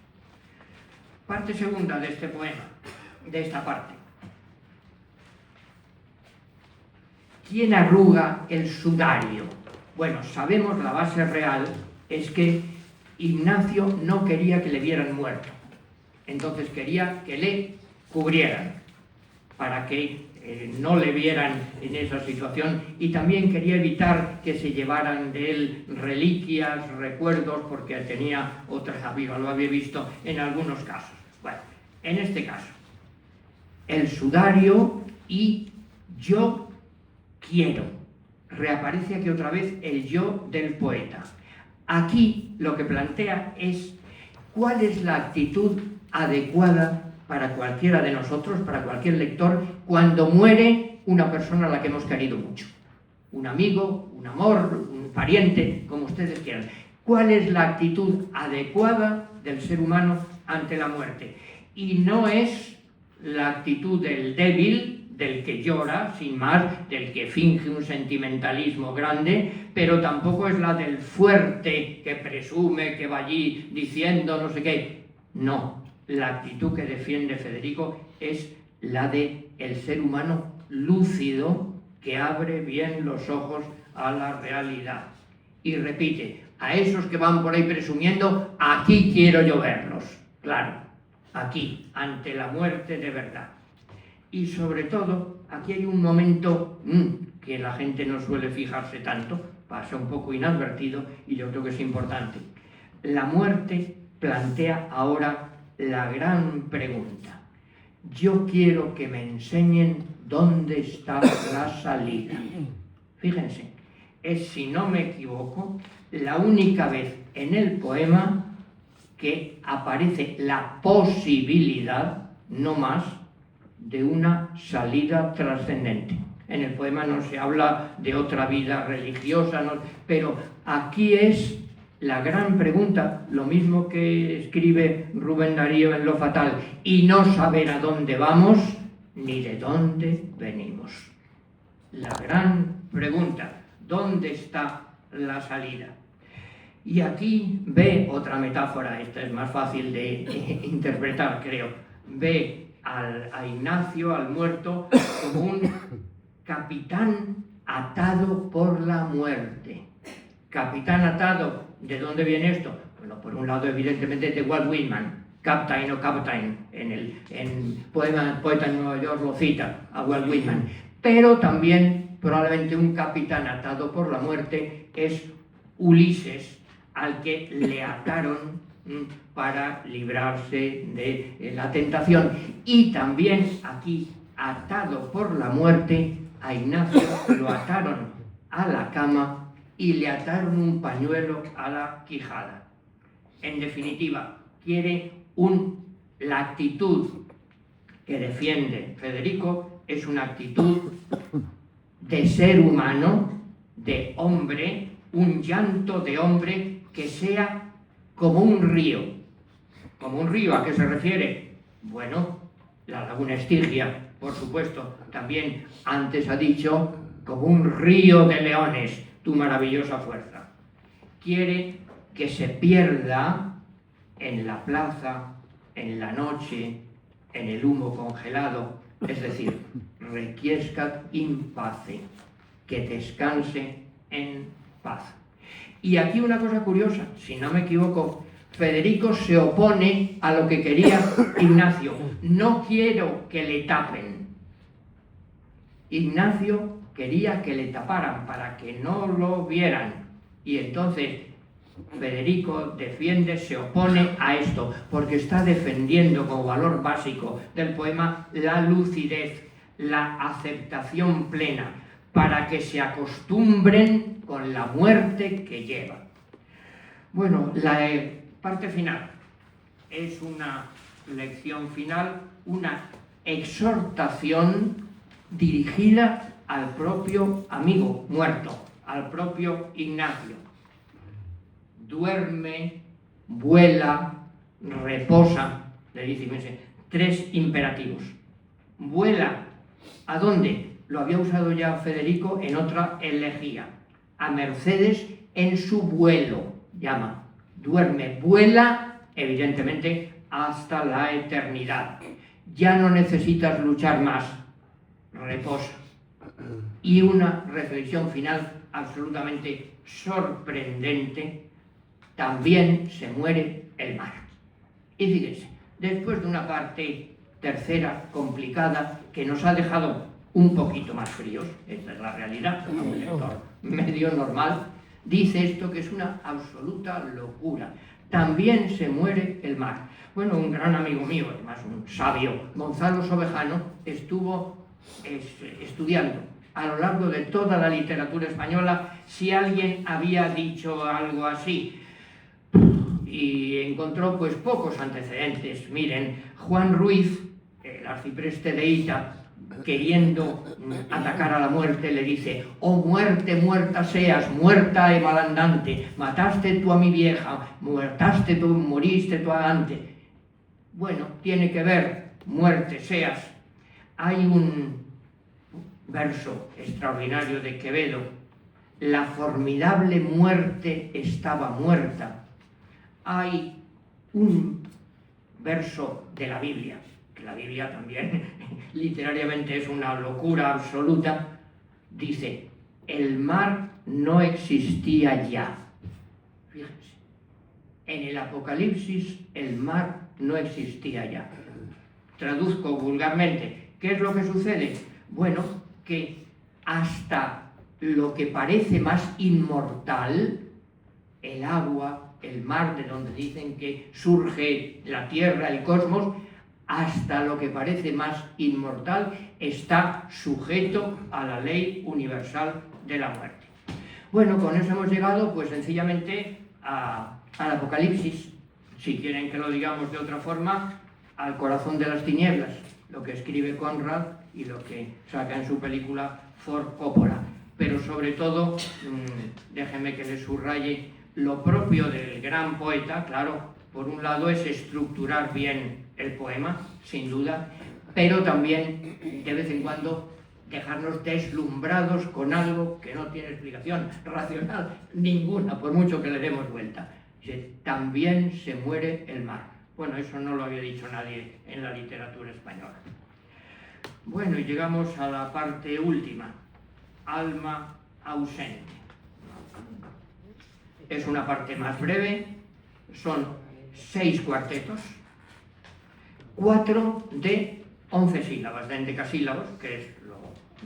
B: Parte segunda de este poema, de esta parte. ¿Quién arruga el sudario? Bueno, sabemos la base real, es que Ignacio no quería que le vieran muerto. Entonces quería que le cubrieran, para que no le vieran en esa situación, y también quería evitar que se llevaran de él reliquias, recuerdos, porque tenía otras, lo había visto en algunos casos. Bueno, en este caso, el sudario y yo quiero. Reaparece aquí otra vez el yo del poeta. Aquí lo que plantea es cuál es la actitud adecuada para cualquiera de nosotros, para cualquier lector, cuando muere una persona a la que hemos querido mucho. Un amigo, un amor, un pariente, como ustedes quieran. ¿Cuál es la actitud adecuada del ser humano ante la muerte? Y no es la actitud del débil, del que llora, sin más, del que finge un sentimentalismo grande, pero tampoco es la del fuerte que presume, que va allí diciendo no sé qué. No. La actitud que defiende Federico es la de el ser humano lúcido que abre bien los ojos a la realidad. Y repite, a esos que van por ahí presumiendo, aquí quiero yo verlos. Claro, aquí, ante la muerte de verdad. Y sobre todo, aquí hay un momento que la gente no suele fijarse tanto, pasa un poco inadvertido y yo creo que es importante. La muerte plantea ahora la gran pregunta. Yo quiero que me enseñen dónde está la salida. Fíjense, es, si no me equivoco, la única vez en el poema que aparece la posibilidad, no más, de una salida trascendente. En el poema no se habla de otra vida religiosa, pero aquí es la gran pregunta, lo mismo que escribe Rubén Darío en Lo Fatal, y no saber a dónde vamos ni de dónde venimos. La gran pregunta, ¿dónde está la salida? Y aquí ve otra metáfora, esta es más fácil de interpretar, creo. Ve a Ignacio, al muerto, como un capitán atado por la muerte. Capitán atado, ¿de dónde viene esto? Bueno, por un lado, evidentemente, de Walt Whitman, Captain o Captain, en Poeta en Nueva York lo cita a Walt Whitman. Pero también, probablemente, un capitán atado por la muerte es Ulises, al que le ataron para librarse de la tentación. Y también aquí, atado por la muerte, a Ignacio lo ataron a la cama y le ataron un pañuelo a la quijada. En definitiva, quiere la actitud que defiende Federico es una actitud de ser humano, de hombre, un llanto de hombre que sea como un río. ¿Como un río? ¿A qué se refiere? Bueno, la laguna Estigia, por supuesto. También antes ha dicho, como un río de leones, tu maravillosa fuerza. Quiere que se pierda en la plaza, en la noche, en el humo congelado, es decir, requiescat in pace, que descanse en paz. Y aquí una cosa curiosa, si no me equivoco, Federico se opone a lo que quería Ignacio. No quiero que le tapen. Ignacio quería que le taparan para que no lo vieran. Y entonces Federico defiende, se opone a esto, porque está defendiendo como valor básico del poema la lucidez, la aceptación plena, para que se acostumbren con la muerte que lleva. Bueno, la parte final es una lección final, una exhortación dirigida al propio amigo muerto, al propio Ignacio. Duerme, vuela, reposa, le dice, 3 imperativos. Vuela, ¿a dónde? Lo había usado ya Federico en otra elegía. A Mercedes en su vuelo, llama. Duerme, vuela, evidentemente, hasta la eternidad. Ya no necesitas luchar más, reposa. Y una reflexión final absolutamente sorprendente: también se muere el mar. Y fíjense, después de una parte tercera complicada que nos ha dejado un poquito más fríos, esta es la realidad, como un lector medio normal, dice esto que es una absoluta locura. También se muere el mar. Bueno, un gran amigo mío, además un sabio, Gonzalo Sobejano, estuvo estudiando a lo largo de toda la literatura española si alguien había dicho algo así, y encontró pues pocos antecedentes. Miren, Juan Ruiz, el arcipreste de Hita, queriendo atacar a la muerte, le dice: «Oh muerte, muerta seas, muerta e malandante, mataste tú a mi vieja, muertaste tú, moriste tú antes». Bueno, tiene que ver, muerte seas. Hay un verso extraordinario de Quevedo: «La formidable muerte estaba muerta». Hay un verso de la Biblia, que la Biblia también literariamente es una locura absoluta, dice: «El mar no existía ya». Fíjense, en el Apocalipsis el mar no existía ya. Traduzco vulgarmente, ¿qué es lo que sucede? Bueno, que hasta lo que parece más inmortal, el agua, el mar, de donde dicen que surge la tierra, el cosmos, hasta lo que parece más inmortal está sujeto a la ley universal de la muerte. Bueno, con eso hemos llegado pues sencillamente al Apocalipsis, si quieren que lo digamos de otra forma, al corazón de las tinieblas, lo que escribe Conrad y lo que saca en su película Ford Coppola. Pero sobre todo, déjenme que les subraye lo propio del gran poeta. Claro, por un lado es estructurar bien el poema, sin duda, pero también de vez en cuando dejarnos deslumbrados con algo que no tiene explicación racional ninguna, por mucho que le demos vuelta. También se muere el mar. Bueno, eso no lo había dicho nadie en la literatura española. Bueno, y llegamos a la parte última: alma ausente. Es una parte más breve, son 6 cuartetos, 4 de 11 sílabas, de endecasílabos, que es lo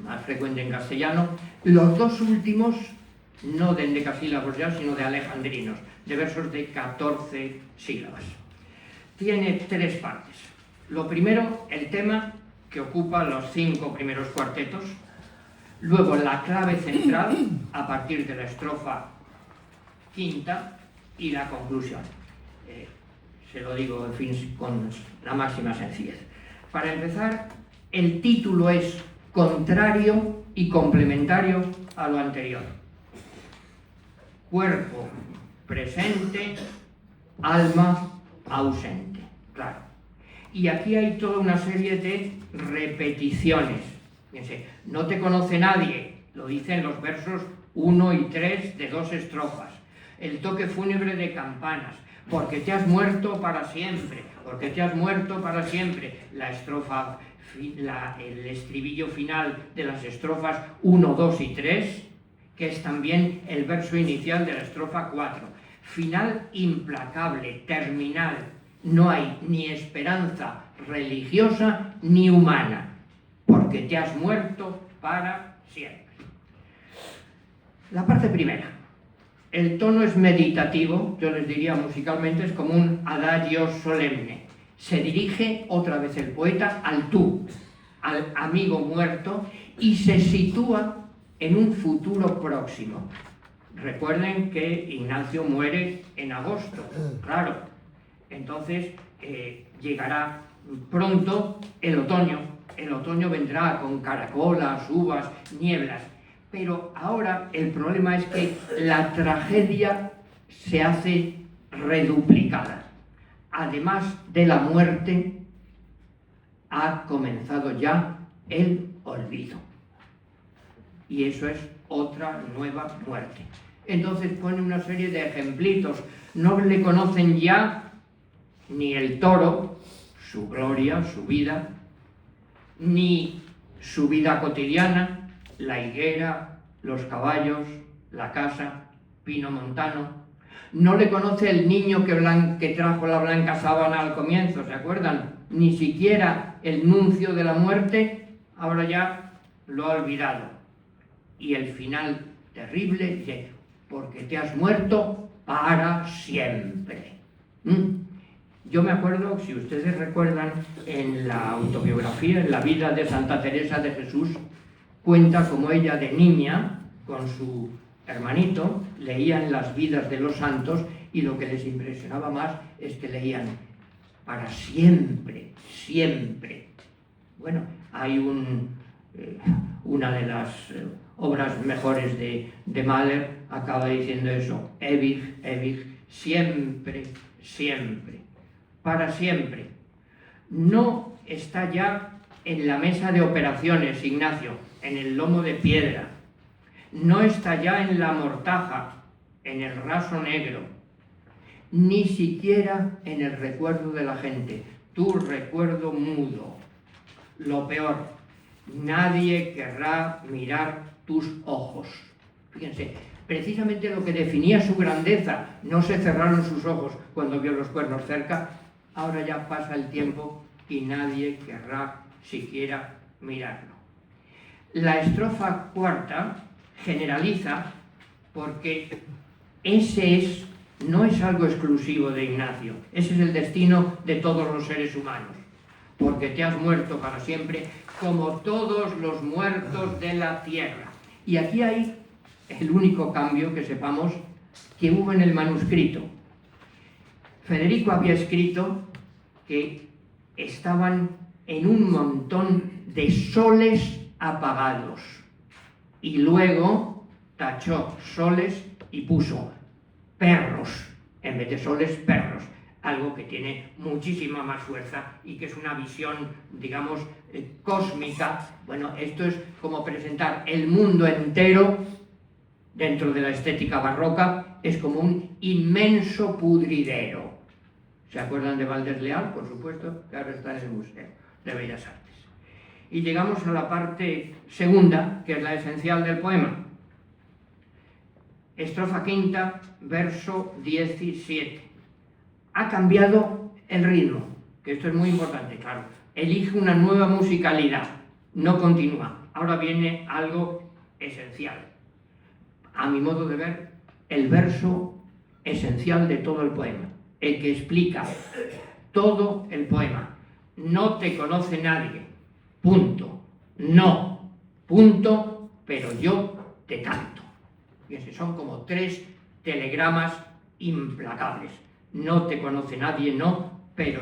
B: más frecuente en castellano. Los 2 últimos, no de endecasílabos ya, sino de alejandrinos, de versos de 14 sílabas. Tiene 3 partes. Lo primero, el tema, que ocupa los 5 primeros cuartetos. Luego la clave central, a partir de la estrofa quinta, y la conclusión. Se lo digo, en fin, con la máxima sencillez. Para empezar, el título es contrario y complementario a lo anterior. Cuerpo presente, alma ausente. Claro. Y aquí hay toda una serie de repeticiones. Fíjense, no te conoce nadie, lo dicen los versos 1 y 3 de 2 estrofas. El toque fúnebre de campanas, porque te has muerto para siempre, porque te has muerto para siempre. La estrofa, el estribillo final de las estrofas 1, 2 y 3, que es también el verso inicial de la estrofa 4. Final implacable, terminal. No hay ni esperanza religiosa ni humana, porque te has muerto para siempre. La parte primera. El tono es meditativo, yo les diría musicalmente, es como un adagio solemne. Se dirige otra vez el poeta al tú, al amigo muerto, y se sitúa en un futuro próximo. Recuerden que Ignacio muere en agosto, claro. Entonces llegará pronto el otoño. El otoño vendrá con caracolas, uvas, nieblas. Pero ahora el problema es que la tragedia se hace reduplicada. Además de la muerte, ha comenzado ya el olvido. Y eso es otra nueva muerte. Entonces pone una serie de ejemplitos. No le conocen ya ni el toro, su gloria, su vida, ni su vida cotidiana, la higuera, los caballos, la casa, pino montano. No le conoce el niño que trajo la blanca sábana al comienzo, ¿se acuerdan? Ni siquiera el nuncio de la muerte, ahora ya lo ha olvidado. Y el final terrible dice, porque te has muerto para siempre. Yo me acuerdo, si ustedes recuerdan, en la autobiografía, en la vida de Santa Teresa de Jesús, cuenta como ella de niña, con su hermanito, leían las vidas de los santos y lo que les impresionaba más es que leían para siempre, siempre. Bueno, hay una de las obras mejores de Mahler acaba diciendo eso, ewig, ewig, siempre, siempre, para siempre. No está ya en la mesa de operaciones, Ignacio, en el lomo de piedra. No está ya en la mortaja, en el raso negro, ni siquiera en el recuerdo de la gente, tu recuerdo mudo. Lo peor, nadie querrá mirar tus ojos. Fíjense, precisamente lo que definía su grandeza, no se cerraron sus ojos cuando vio los cuernos cerca, ahora ya pasa el tiempo y nadie querrá siquiera mirarlo. La estrofa cuarta generaliza porque ese no es algo exclusivo de Ignacio, ese es el destino de todos los seres humanos, porque te has muerto para siempre, como todos los muertos de la tierra. Y aquí hay el único cambio que sepamos que hubo en el manuscrito. Federico había escrito que estaban en un montón de soles apagados y luego tachó soles y puso perros, en vez de soles, perros, algo que tiene muchísima más fuerza y que es una visión, digamos, cósmica. Bueno, esto es como presentar el mundo entero dentro de la estética barroca, es como un inmenso pudridero. ¿Se acuerdan de Valdés Leal? Por supuesto, que ahora está en el Museo de Bellas Artes. Y llegamos a la parte segunda, que es la esencial del poema. Estrofa quinta, verso 17. Ha cambiado el ritmo, que esto es muy importante, claro. Elige una nueva musicalidad, no continúa. Ahora viene algo esencial. A mi modo de ver, el verso esencial de todo el poema, el que explica todo el poema. No te conoce nadie, punto. No, punto, pero yo te canto. Fíjense, son como 3 telegramas implacables. No te conoce nadie, no, pero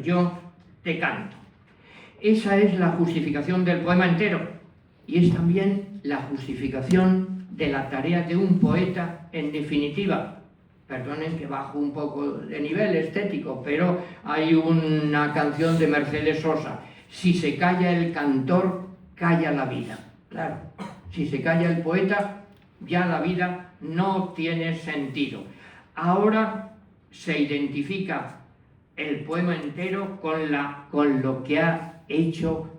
B: yo te canto. Esa es la justificación del poema entero y es también la justificación de la tarea de un poeta en definitiva. Perdonen que bajo un poco de nivel estético, pero hay una canción de Mercedes Sosa. Si se calla el cantor, calla la vida. Claro, si se calla el poeta, ya la vida no tiene sentido. Ahora se identifica el poema entero con lo que ha hecho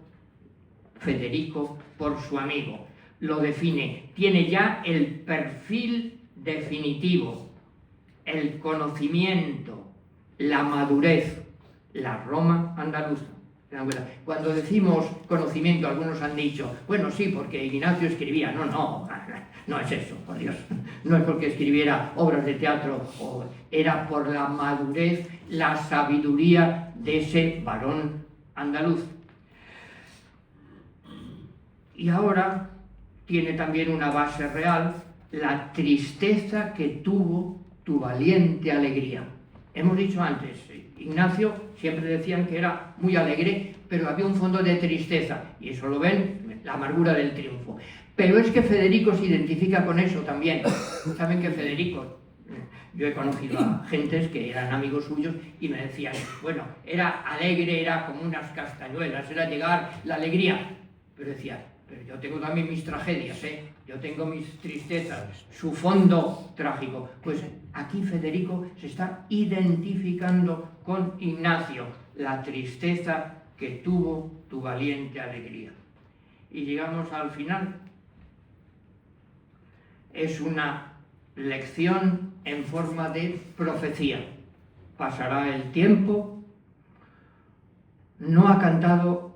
B: Federico por su amigo. Lo define, tiene ya el perfil definitivo, el conocimiento, la madurez, la Roma andaluza. Cuando decimos conocimiento, algunos han dicho, bueno, sí, porque Ignacio escribía. No es eso, por Dios. No es porque escribiera obras de teatro, era por la madurez, la sabiduría de ese varón andaluz. Y ahora tiene también una base real, la tristeza que tuvo tu valiente alegría. Hemos dicho antes, Ignacio siempre decían que era muy alegre, pero había un fondo de tristeza, y eso lo ven, la amargura del triunfo. Pero es que Federico se identifica con eso también. Saben que Federico, yo he conocido a gentes que eran amigos suyos y me decían, bueno, era alegre, era como unas castañuelas, era llegar la alegría. Pero decía, pero yo tengo también mis tragedias, yo tengo mis tristezas, su fondo trágico. Pues aquí Federico se está identificando con Ignacio, la tristeza que tuvo tu valiente alegría. Y llegamos al final. Es una lección en forma de profecía. Pasará el tiempo, no ha cantado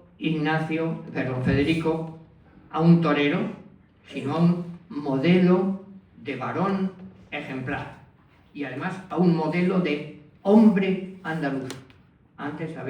B: Federico a un torero, sino a un modelo de varón ejemplar y además a un modelo de hombre andaluz. Antes habéis